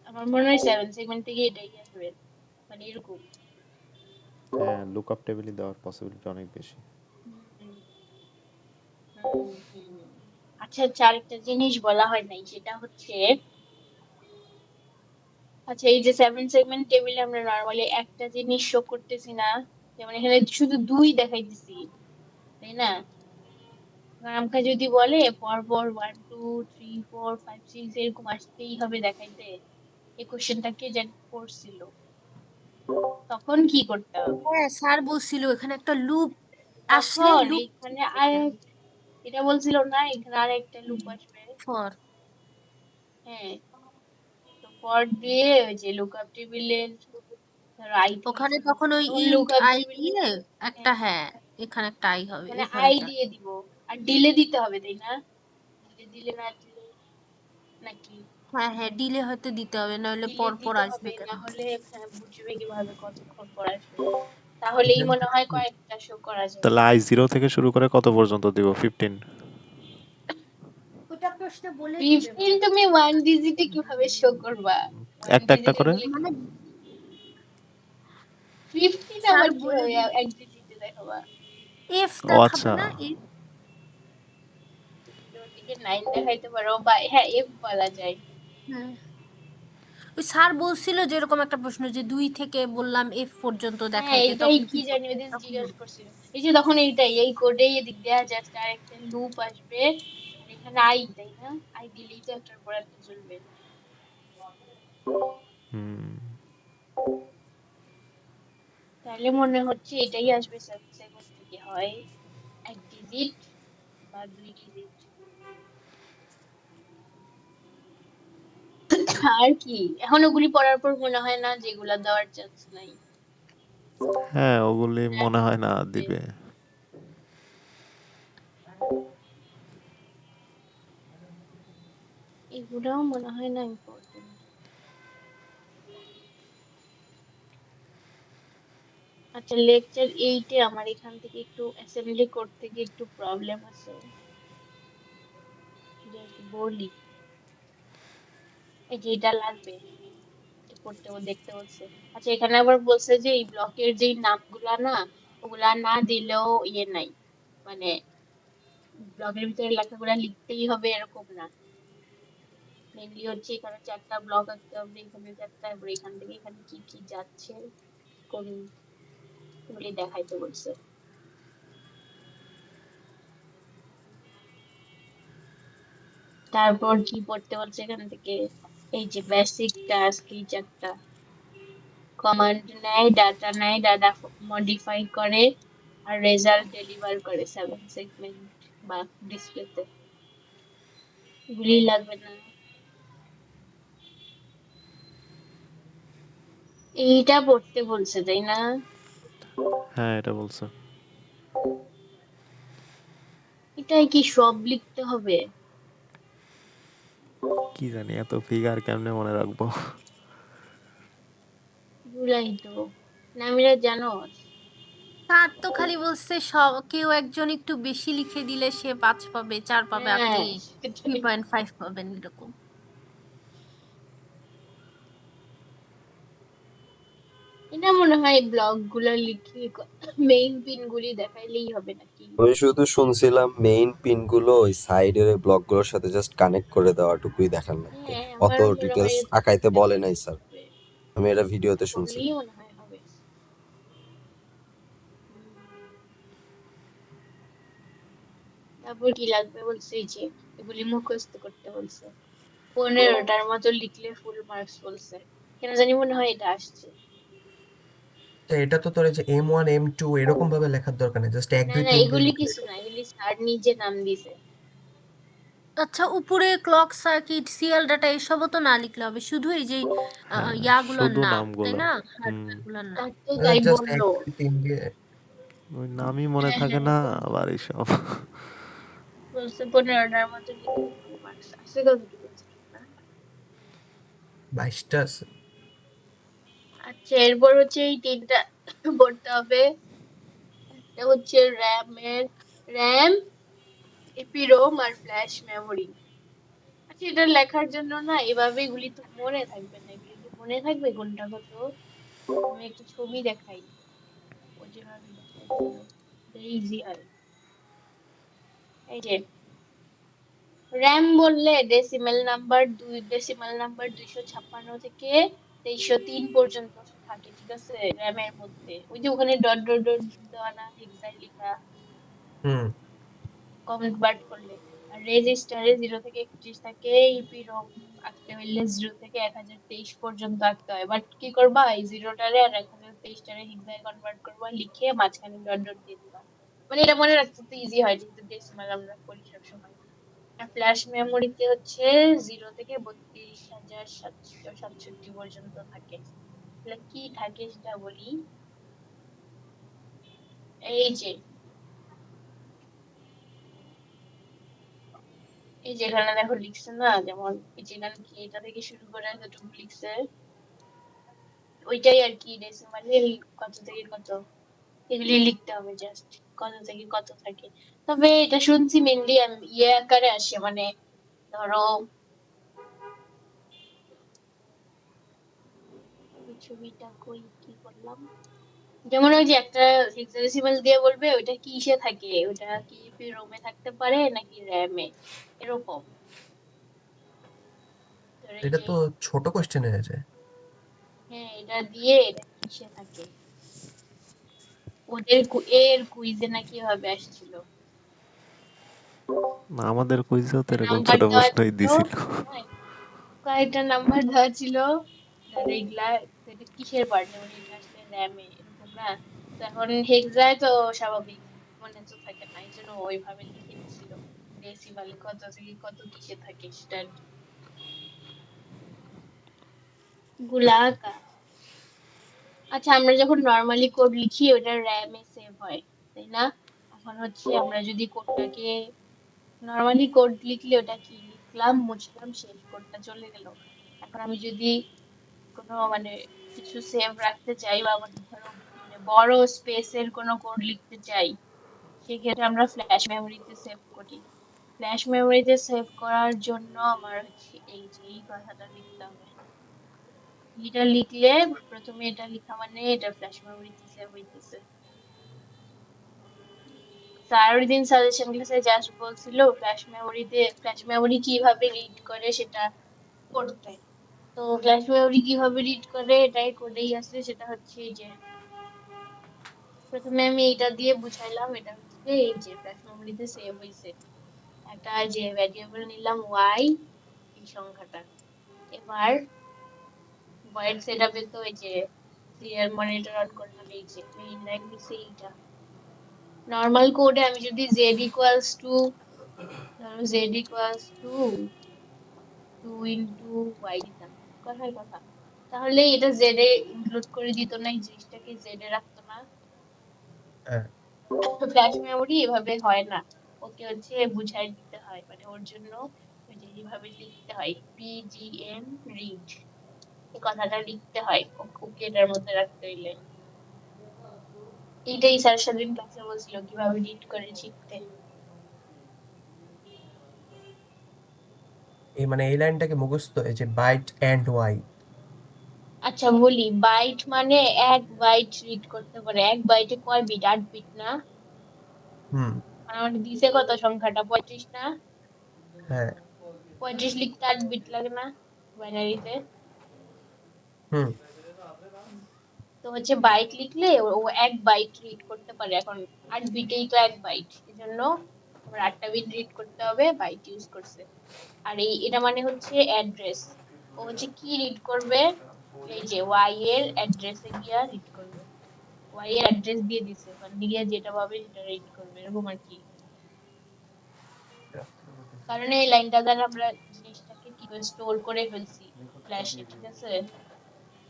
আমার মনে হয় 7 সেগমেন্ট থেকে এটাই আসবে, মানে এরকম। হ্যাঁ লুকআপ টেবিলে দেওয়ার পসিবিলিটি অনেক বেশি। হুম, হুম, হুম। আচ্ছা আচ্ছা, আরেকটা জিনিস বলা হয় নাই, সেটা হচ্ছে আচ্ছা এই যে 7 সেগমেন্ট টেবিলে আমরা নরমালি একটা জিনিস শো করতেছি না, যেমন এখানে শুধু 2 দেখাইতেছি, তাই না? এবার আমাকে যদি বলে পরপর 1 2 3 4 5 6 এরকম আসতেই হবে দেখাইতে, এই কোশ্চেনটা কে জানি করছিল, তখন কি করতে হবে? হ্যাঁ স্যার বলছিল এখানে একটা লুপ আসলে তখন লুপ এখানে আর এটা বলছিল না, এখানে আর একটা লুপ আসবে। ফর হ্যাঁ, তো পর দিয়ে ওই যে লুকআপ টেবিলের ধরো আই ওখানে দিয়েছি, তখন ওই তখন ইন্ট লুকআপ আই টেবিলে দিয়ে একটা হ্যাঁ এখানে একটা আই হবে মানে এখানে আই একটা দিয়ে দিব, আর ডিলে দিতে হবে, তাই না? দিলে না দিলে নাকি হ্যাঁ হ্যাঁ ডিলে হয়তো দিতে হবে নইলে ডিলে পর পর দিতে আসবে হবে, কেন। না হলে বুঝবে কিভাবে কতক্ষণ পর আসবে? তাহলেই এখান মনে হয় থেকে কয়েকটা শো করা যাবে। তাহলে i0 থেকে শুরু করে কত পর্যন্ত দিব? 15? ওটা প্রশ্ন বলে দিবে 15 তুমি 1 ডিজিটে কিভাবে শো করবা? 1 একটা একটা ডিজিটে করে? বলে মানে 15 স্যার আবার বলে কিভাবে দিবে এক ডিজিটে দেখাবা? এফ ও দেখাবে আচ্ছা না এফ ওদিকে 9 দেখাইতে পারো, বা হ্যাঁ এফ বলা যায়। হ্যাঁ ওই স্যার বলছিল যে এরকম একটা প্রশ্ন যে 2 থেকে বললাম এফ পর্যন্ত হ্যাঁ দেখাইতে এটাই তখন কি কি জানি করবে ওদের তখন জিজ্ঞাসা করছিল, এই যে তখন এইটাই এই কোডেই এদিক দেয়া জাস্ট আর একটা লুপ আসবে, আর এখানে আই, তাই না? আই দিলেই তো একটার পর একটা চলবে। হুম তাহলে মনে হচ্ছে এটাই আসবে 7 সেগমেন্ট থেকে, হয় 1 ডিজিট বা 2 ডিজিট। আর কি এখন ওগুলি পড়ার পর মনে হয় না যেগুলা দেওয়ার চান্স নাই? হ্যাঁ ওগুলি এগুলা মনে এখন হয় না দিবে। দিবে। এগুলাও মনে হয় না ইম্পর্টেন্ট। আচ্ছা লেকচার 8 এ আমার এখান থেকে একটু অ্যাসেম্বলি করতে গিয়ে একটু প্রবলেম আছে, জাস্ট বলি। এই যে এটা লাগবে, এটা করতে দেখতে বলছে। আচ্ছা এখানে আবার বলছে যে এই ব্লকের যেই নামগুলা না, ওগুলা না দিলেও ইয়ে নাই, মানে ব্লকের ভিতরে লেখাগুলা লিখতেই হবে এরকম না। মেনলি হচ্ছে এখানে 4টা ব্লক আঁকতে হবে, এখানে 4টা, তারপরে এখান থেকে এখানে কি কি যাচ্ছে কোন গুলি দেখাইতে বলছে। তারপর কি পড়তে বলছে এখান থেকে, এই যে বেসিক টাস্ক, এই 4টা কমান্ড নেয়, ডাটা নেয়, ডাটা মডিফাই করে, আর রেজাল্ট ডেলিভার করে 7 সেগমেন্ট বা ডিসপ্লেতে। এগুলি লাগবে না? এইটা পড়তে বলছে, তাই না? হ্যাঁ এটা বলছে। এটাই কি সব লিখতে হবে? কি জানি এত ফিগার কেমনে মনে রাখবো। এগুলাই তো নামিরা জানো। স্যার তো খালি বলছে সব কেউ একজন একটু বেশি লিখে দিলে সে 5 পাবে 4 পাবে আপনি হ্যাঁ সেটাই। 3.5 পাবেন এরকম। এটা মনে হয় ব্লগ গুলা লিখে মেইন পিন গুলি দেখাইলেই হবে নাকি? আমি শুধু শুনছিলাম মেইন পিনগুলো ওই সাইডের ব্লকগুলোর সাথে জাস্ট কানেক্ট করে দেওয়াটুকুই দেখার লাগতো, হ্যাঁ অত আমারও মনে হয় ডিটেলস এতটুকু আঁকাইতে বলে দেখাইলে নাই স্যার। হবে, আমি এটা ভিডিওতে ওগুলিই শুনছিলাম। মনে হয় হবে। তারপর কি লাগবে বলছে, এই যে এগুলি মুখস্থ করতে বলছে, 15টার মতো লিখলে ফুল মার্কস বলছে। কেন জানি মনে হয় এটা আসছে। তো এটা তো তোর এই যে M1 M2 এরকম ভাবে লেখার দরকার নেই, জাস্ট 1 না 2 না 3 দিয়ে এগুলি লিখলে। কিছু না, এগুলি স্যার নিজে নাম দিছে। আচ্ছা উপরে ক্লক সার্কিট সিএল ডাটা এসবও তো না লিখলে হবে শুধু এই যে হ্যাঁ ইয়াগুলোর শুধু নাম তাই নামগুলো। না হুম হার্ডওয়্যার গুলোর নাম। স্যার তো তাই জাস্ট 1 বললো। 2 3 দিয়ে। ওই নামই মনে হ্যাঁ থাকে হ্যাঁ না বলছে, আবার এইসব। বলছে 15টার মতো লিখলে ফুল মার্কস আসছে, কতটুকু জানি না। 22টা আছে। আচ্ছা এরপর হচ্ছে এই তিনটা পড়তে হবে। একটা হচ্ছে র্যাম, এপিরোম আর ফ্ল্যাশ মেমোরি। আচ্ছা এটা লেখার জন্য না এভাবে এগুলি তো মনে থাকবে না, এগুলি কি মনে থাকবে কোনটা কত? আমি একটা ছবি দেখাই, ও যেভাবে দেখাইছিল ইজি হয়। এই যে র্যাম বললে ডেসিমাল নাম্বার 256 থেকে 2303 পর্যন্ত থাকে, ঠিক আছে র্যামের মধ্যে। ওই যে ওখানে ডট ডট ডট দেওয়া না, হেক্সায় লেখা হুম কনভার্ট করলে। আর রেজিস্টারে 0 থেকে 31 থাকে, ইপিরোম আঁকতে হইলে 0 থেকে 1023 পর্যন্ত আঁকতে হয়। বাট কি করবা, এই 0টারে আর 1023টারে হেক্সায় কনভার্ট করবা, লিখে মাঝখানে ডট ডট দিয়ে দিবা। মানে এটা মনে রাখতে তো ইজি হয় যেহেতু ডেসিমাল আমরা করি সব সময়। আর ফ্ল্যাশ মেমোরিতে হচ্ছে 0 থেকে 32,767 পর্যন্ত থাকে। তাহলে কি থাকে সেটা বলি। এই যে এখানে দেখো লিখছে না, যেমন এই যে এখানে কি এটা থেকে শুরু করে যতটুকু লিখছে ওইটাই আর কি ডেসিমালে কত থেকে কত এগুলি লিখতে হবে, জাস্ট কত থেকে কত থাকে। তবে এটা শুনছি মেনলি ইয়ে আকারে আসে, মানে ধরো ওই ছবিটা কই কি করলাম, যেমন ওই যে একটা হেক্সাডেসিমাল দিয়ে বলবে ওইটা কিসে থাকে, ওইটা কি রোমে থাকতে পারে নাকি র্যামে, এরকম। ধর এই এটা যে তো ছোট কোশ্চেন হয়ে যায়। হ্যাঁ এটা দিয়ে এটা কিসে থাকে, ওদের এর কুইজে নাকি ভাবে আসছিল। না, আমাদের কুইজেও তো এরকম নাম্বার ছোট দেওয়া প্রশ্নই ছিল, দিছিল। হ্যাঁ কয়েকটা নাম্বার দেওয়া ছিল, ধর এইগুলা এটা কিসের পার্ট, যেমন এটা আসলে র্যামে এরকম না। তো এখন হেক্সায় তো স্বাভাবিক মনে তো থাকে না, এই জন্য ওইভাবে লিখে দিছিল ডেসিমালে কত থেকে কত কিসে থাকে সেটা আর কি। গুলাকা। আচ্ছা আমরা যখন নর্মালি কোড লিখি ওটা র্যামে সেভ হয়, তাই না? এখন হচ্ছে আমরা যদি কোডটাকে নর্মালি কোড লিখলে ওটা কি লিখলাম মুছলাম শেষ, কোডটা চলে গেল। এখন আমি যদি কোনো মানে কিছু সেভ রাখতে চাই বা আমার ধরো মানে বড় স্পেসের কোনো কোড লিখতে চাই, সেক্ষেত্রে আমরা ফ্ল্যাশ মেমোরিতে সেভ করি। ফ্ল্যাশ মেমোরিতে সেভ করার জন্য আমার হচ্ছে এই যে এই কথাটা লিখতে হবে। এটা লিখলে প্রথমে এটা লিখা মানে এটা ফ্ল্যাশ মেমোরিতে সেভ হইতেছে। স্যার ওই দিন সাজেশন ক্লাসে জাস্ট বলছিল ফ্ল্যাশ মেমোরি কিভাবে রিড করে সেটা করতে। তো ফ্ল্যাশ মেমোরি কিভাবে রিড করে এটাই কোডেই আছে, সেটা হচ্ছে এই যে প্রথমে আমি এটা দিয়ে বুঝাইলাম, এটা হচ্ছে এই যে ফ্ল্যাশ মেমোরিতে সেভ হইছে। একটা যে ভ্যারিয়েবল নিলাম y, এই সংখ্যাটা। এবার ভয়েড সেটআপে তো এই যে সিরিয়াল মনিটর অন করলাম, এই যে মেইন লাইন হচ্ছে এইটা। নর্মাল কোডে আমি যদি z ইকুয়ালস টু ধরো z equals to 2 into y দিতাম, কথার কথা, তাহলে এটা z এ ইনক্লুড করে দিত না, এই জিনিসটাকে z এ রাখতো না। হ্যাঁ ফ্ল্যাশ মেমোরি এভাবে হয় না, ওকে হচ্ছে বুঝাই দিতে হয়, মানে ওর জন্য ওই যে এইভাবে লিখতে হয় pgm read, এই কথাটা লিখতে হয় ওকে এটার মধ্যে রাখতে হইলে। এইটাই স্যার সেদিন ক্লাসে বলছিল কিভাবে রিড করে শিখতে। এই মানে এই লাইনটাকে মুখস্থ, এই যে বাইট এন্ড ওয়াই। আচ্ছা বলি, বাইট মানে এক বাইট রিড করতে পারে, এক বাইটে কয় বিট, 8 বিট না? হুম আর মানে দিছে কত সংখ্যাটা, 35 না? হ্যাঁ 35 লিখতে 8 বিট লাগে না বাইনারিতে? হুম তো হচ্ছে বাইট লিখলে ও এক বাইট রিড করতে পারে। এখন 8 বিটেই তো এক বাইট, এজন্য আমার 8টা বিট রিড করতে হবে, বাইট ইউজ করছে। আর এটা মানে হচ্ছে অ্যাড্রেস, ও হচ্ছে কি রিড করবে, এই যে ওয়াই এর অ্যাড্রেসে গিয়া রিড করবে, ওয়াই এর অ্যাড্রেস দিয়ে দিছে, ওখান থেকে যেটা পাবে সেটা রিড করবে, এরকম আর কি। কারণ এই লাইনটা দ্বারা আমরা জিনিসটাকে কি করে স্টোর করে ফেলছি ফ্ল্যাশে, ঠিক আছে?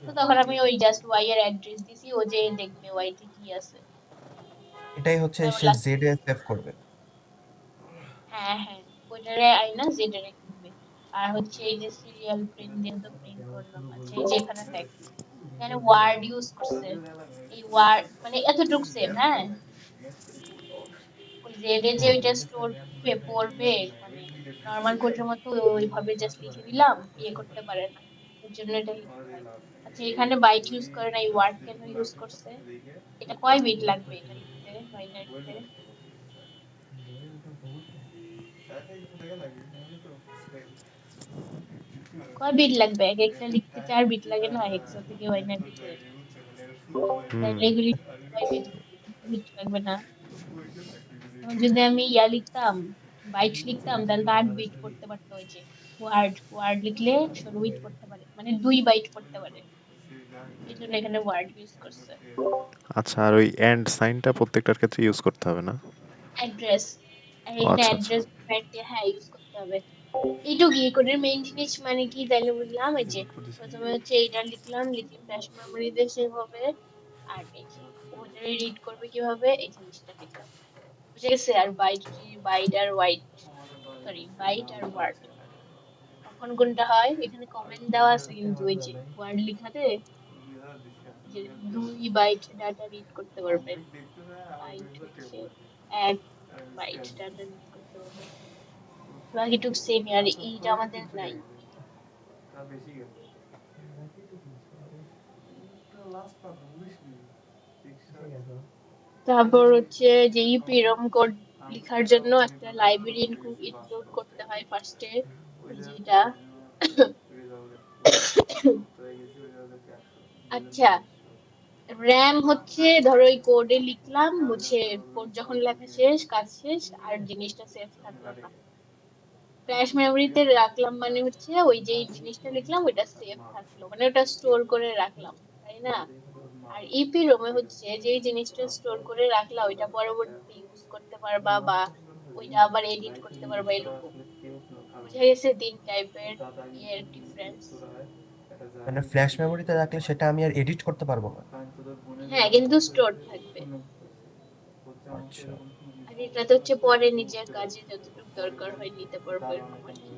তো তখন আমি ওই জাস্ট ওয়াই এর অ্যাড্রেস দিছি, ও যে দেখবে ওয়াই তে কি আছে। এটাই হচ্ছে যেমন সে জেড এ সেভ করবে। হ্যাঁ হ্যাঁ ওইটারে আইনা জেডে রেখে দিবে। আর হচ্ছে এই যে সিরিয়াল প্রিন্ট যেহেতু প্রিন্ট করলাম, আচ্ছা এই যে এখানে দেখো এখানে ওয়ার্ড ইউজ করছে, এই ওয়ার্ড মানে এতটুকু সেম, হ্যাঁ ওই যে এদের যে ওইটা স্টোর করবে পড়বে মানে নর্মাল কোডের মতো ওইভাবে জাস্ট লিখে দিলাম, ইয়ে করতে পারে না, এর জন্য এটা লিখতে হয়। আচ্ছা এখানে বাইট ইউজ করে না, এই ওয়ার্ড কেন ইউজ করছে, এটা কয় বিট লাগবে এটা লিখতে বাইনারিতে, কয় বিট লাগবে, এক একটা লিখতে 4 বিট লাগে না হেক্সা থেকে বাইনারিতে, হুম। তাহলে এগুলি কয় বিট, বিট লাগবে না। এখন যদি আমি ইয়া লিখতাম বাইট লিখতাম তাহলে তো 8 বিট পড়তে পারতো, ওই যে ওয়ার্ড লিখলে 16 বিট পড়তে পারে, মানে 2 বাইট পড়তে পারে, এই জন্য এখানে ওয়ার্ড ইউজ করছে। আচ্ছা, আর ওই এন্ড সাইনটা প্রত্যেকটার ক্ষেত্রে ইউজ করতে হবে না? অ্যাড্রেস, আর ও এখানে আচ্ছা আচ্ছা। অ্যাড্রেস দিয়ে হ্যাঁ ইউজ করতে হবে। এইটুকু কোডের মেইন জিনিস মানে কি তাইলে বুঝলাম, এই যে প্রথমে হচ্ছে এইটা লিখলাম, লিখে ফ্ল্যাশ মেমোরিতে সেভ হবে, আর এই যে ওটা রিড করবে কিভাবে এই জিনিসটা লিখলাম, বুঝে গেছে। আর বাইট আর হোয়াইট, সরি বাইট আর ওয়ার্ড কখন কোনটা হয়, এখানে কমেন্ট দেওয়া আছে কিন্তু ওই যে ওয়ার্ড লিখাতে যে 2 বাইট ডাটা রিড করতে পারবে, বাইট হচ্ছে 1 বাইট ডাটা রিড করতে পারবে, বাকিটুকু সেম, আর এইটা আমাদের নাই। তারপর হচ্ছে যে ইপিরম কোড লেখার জন্য একটা লাইব্রেরি ইনক্লুড করতে হয় ফার্স্টে, এই যেটা আচ্ছা র্যাম হচ্ছে ধরো এই কোডে লিখলাম, বুঝে কোড যখন লেখা শেষ কাজ শেষ আর জিনিসটা সেভ থাকলো না, ফ্ল্যাশ মেমোরিতে রাখলাম মানে হচ্ছে ওই যে জিনিসটা লিখলাম ওইটা সেভ থাকলো, মানে ওটা স্টোর করে রাখলাম, তাই না। আর ইপি রোমে হচ্ছে যে জিনিসটা স্টোর করে রাখলা ওইটা পরবর্তীতে ইউজ করতে পারবা বা ওইটা আবার এডিট করতে পারবা, এরকম। বুঝা গেছে 3 টাইপের ইয়ের ডিফারেন্স। মানে ফ্ল্যাশ মেমোরিতে রাখলে সেটা আমি আর এডিট করতে পারবো না? হ্যাঁ কিন্তু স্টোর থাকবে, আচ্ছা। আর এটাতে হচ্ছে পরে নিজের কাজে যতটুকু দরকার হয় নিতে পারবো, এরকম আর কি।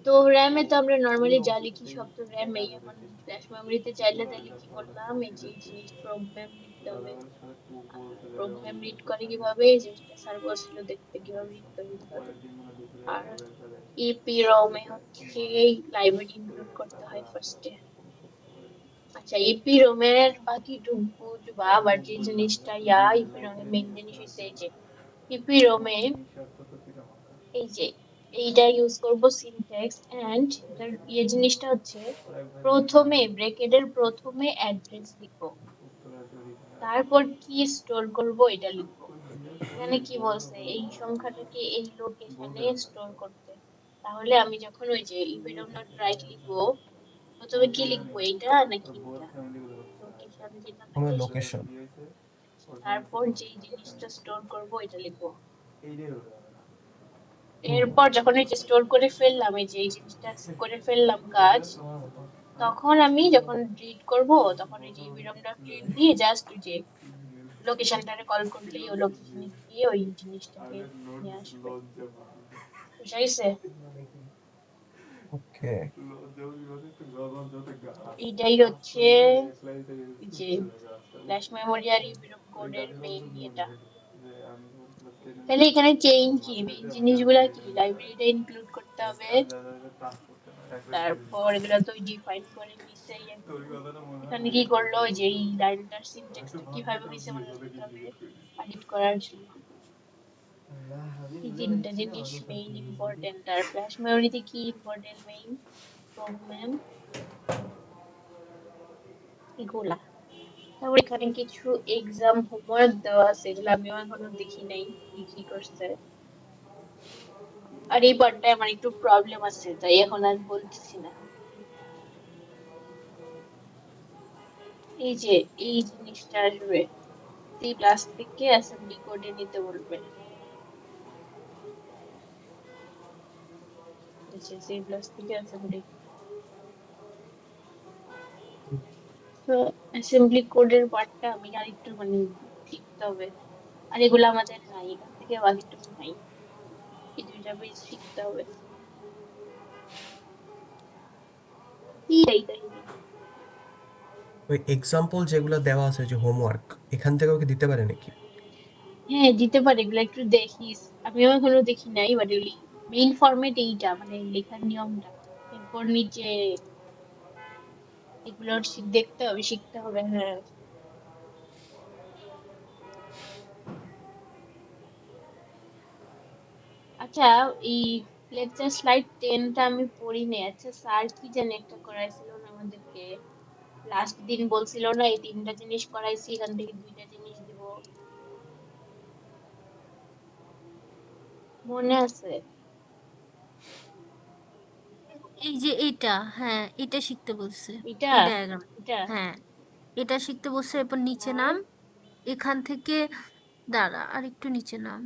তো র্যামে তো আমরা নর্মালি যা লিখি সব তো র্যামেই, এখন ফ্ল্যাশ মেমোরিতে চাইলে তাহলে কি করলাম, এই যে জিনিস প্রোগ্রাম লিখতে হবে, আর প্রোগ্রাম রিড করে কিভাবে, এই জিনিসটা স্যার বলছিল দেখতে কিভাবে রিড করে দিতে হবে। আর ইপি রমে হচ্ছে এই লাইব্রেরি ইনক্লুড করতে হয় ফার্স্টে। আচ্ছা ইপি রোমের বাকিটুকু বুঝবা, আবার যে জিনিসটা ইপি রোমের মেইন জিনিস হচ্ছে এই যে ইপি রোমে এই যে এইটা ইউজ করব সিনট্যাক্স এন্ড এটার জিনিসটা হচ্ছে প্রথমে ব্র্যাকেটের প্রথমে অ্যাড্রেস লিখবো, তারপর কি স্টোর করব এটা লিখবো। এখানে কি বলছে এই সংখ্যাটাকে এই লোকেশনে স্টোর করতে, তাহলে আমি যখন ওই যে ইপিডম ডট রাইট লিখবো প্রথমে কি লিখবো, এইটা নাকি এটা, লোকেশন যেটা কোনো থাকে সেটা লোকেশন। লিখবো। তারপর যে জিনিসটা স্টোর করব এটা লিখবো, এরপর যখন এই যে স্টোর করে ফেললাম, এই যে এই জিনিসটা করে ফেললাম কাজ, তখন আমি যখন রিড করব তখন এই যে বিরম ডট রিড দিয়ে জাস্ট ওই যে লোকেশনটারে কল করলেই ওই লোকেশনে গিয়ে ওই জিনিসটাকে নিয়ে আসবে, বুঝা গেছে। ওকে। এইটাই হচ্ছে এই যে ফ্ল্যাশ মেমোরি আর ইউবিরম কোডের মেইন এটা। তাহলে এখানে চেইন কি, মেইন জিনিসগুলা কি, লাইব্রেরিটা ইনক্লুড করতে হবে, তারপর এগুলো তো ডিফাইন করে নিছে, এখানে কি করলো ওই যে এই লাইনটার সিনট্যাক্সটা কিভাবে হয়েছে মনে রাখতে হবে এডিট করার জন্য, এই তিনটা জিনিস মেইন ইম্পর্টেন্ট। আর ফ্ল্যাশ মেমোরিতে কি ইম্পর্টেন্ট মেইন প্রোগ্রাম এগুলা। তারপর এখানে কিছু এক্সাম হোমওয়ার্ক দেওয়া আছে, এগুলো আমিও এখনো দেখি নাই কি কি করছে, আর এই পার্টটায় আমার একটু প্রবলেম আছে তাই এখন আর বলতেছি না। এই যে এই জিনিসটা আসবে সি প্লাস থেকে অ্যাসেম্বলি কোডে নিতে বলবে, সি প্লাস থেকে অ্যাসেম্বলি, তো অ্যাসেম্বলি কোডের পার্টটা আমি আর একটু মানে শিখতে হবে, আর এগুলো আমাদের নাই এখান থেকে থেকে বাকিটুকু নাই। এই 2টা পেজ শিখতে হবে। কি এই কাহিনী? ওই এক্সাম্পল যেগুলো দেওয়া আছে যে হোমওয়ার্ক এখান থেকে ওকে দিতে পারে নাকি? হ্যাঁ, দিতে পারে, এগুলো একটু দেখিস। আমিও এখনো দেখি নাই, বাট মেইন ফরম্যাট এইটা, মানে লেখার নিয়মটা। এরপর নিচে এগুলো দেখতে হবে, শিখতে হবে। হ্যাঁ, আচ্ছা, এই লেকচার স্লাইড 10টা আমি পড়ি নাই। আচ্ছা, স্যার কি জানি একটা করাইছিল না আমাদেরকে, লাস্ট দিন বলছিল না এই 3টা জিনিস করাইছি, এখান থেকে 2টা জিনিস দিব, মনে আছে? এই যে এটা, হ্যাঁ এটা শিখতে বলছে, এটা এই ডায়াগ্রাম। এটা হ্যাঁ এটা শিখতে বলছে। এরপর নিচে আর নাম, এখান থেকে দাঁড়া আর একটু নিচে নাম,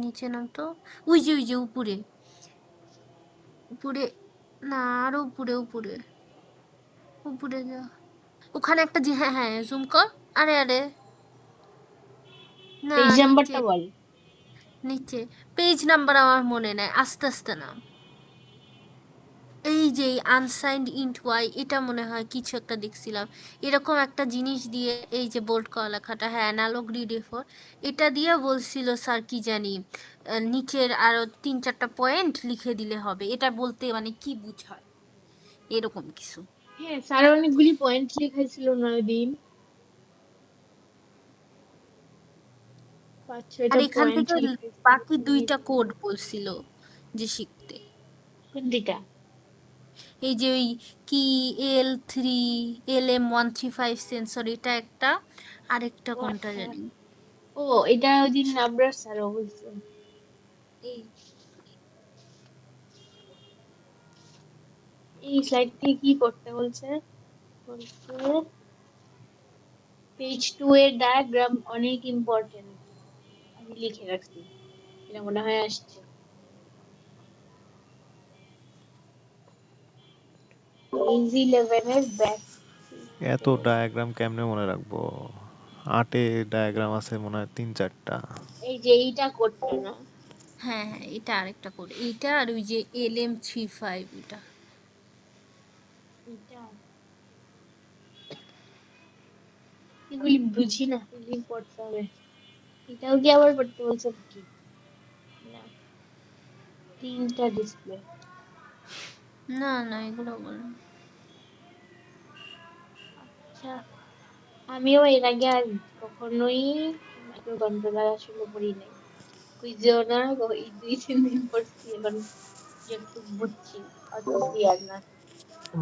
নিচে নাম তো, ওই যে উপরে উপরে, না আরো উপরে উপরে উপরে যা, ওখানে একটা হ্যাঁ হ্যাঁ জুম কর। আরে আরে না, পেজ নিচে নাম্বারটা বল। নিচে পেজ নাম্বার আমার মনে নাই, আস্তে আস্তে নাম। এই যে আনসাইন্ড ইন্ট ওয়াই, এটা মনে হয় কিছু একটা দেখছিলাম এরকম একটা জিনিস দিয়ে, এই যে বোল্ড করা লেখাটা, হ্যাঁ অ্যানালগ রিড, এটা দিয়ে বলছিল স্যার কি জানি নিচের আরো 3-4টা পয়েন্ট লিখে দিলে হবে। এটা বলতে মানে কি বুঝায় এরকম কিছু। হ্যাঁ, স্যার অনেকগুলি পয়েন্ট লিখাইছিল না ওই দিন, আর 5-6টা এখান পয়েন্ট থেকে লিখাইছিল। বাকি 2টা কোড বলছিল যে শিখতে। কোন দিটা? এই যে ওই কি LM135 সেন্সর, এটা একটা, আরেকটা ও কোনটা আচ্ছা, জানি। ও এটা ওই দিন আবরার স্যারও বলছে। এই এই স্লাইড থেকে কি করতে বলছে? বলছে পেজ 2 এর ডায়াগ্রাম অনেক ইম্পর্টেন্ট, আমি লিখে রাখছি, এটা মনে হয় আসছে। পেজ 11 এর ব্যাক। এত ডায়াগ্রাম কেমনে মনে রাখবো? 8-এ ডায়াগ্রাম আছে মনে হয় 3-4টা। এই যে এইটা করতে না, হ্যাঁ হ্যাঁ এটা আরেকটা কোড, এইটা আর ওই যে LM35 ওটা। এটা এগুলি বুঝি না, এগুলি পড়তে হবে। এটাও কি আবার পড়তে বলছে নাকি? না, 3টা ডিসপ্লে। না না এগুলো বলো। আচ্ছা, আমিও এর আগে আর কখনোই মাইক্রো কন্ট্রোলার আসলে পড়ি নাই, বুঝছেও না, ওই 2-3 দিন পড়ছি, এখন একটু বুঝছি, অত ক্লিয়ার না।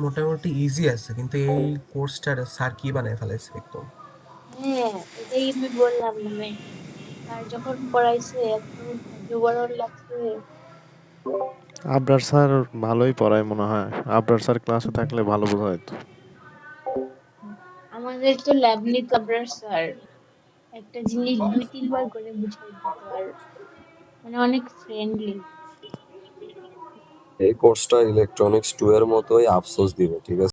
মোটামুটি ইজি আছে, কিন্তু এই কোর্সটার স্যার কি বানায় ফেলাইছে একদম। হ্যাঁ, এটাই আমি বললাম, মানে স্যার যখন পড়াইছে এত বিবরণ লাগছে। আবরার স্যার ভালোই পড়ায় মনে হয়। আবরার স্যার ক্লাসে থাকলে ভালো বোঝা যেত। আমাদের তো ল্যাব নিত আবরার স্যার, একটা জিনিস 2-3 বার করে বুঝাই দিত, আর মানে অনেক ফ্রেন্ডলি। এই কোর্সটা ইলেকট্রনিক্স 2 এর মতোই আফসোস দিবে, ঠিক আছে?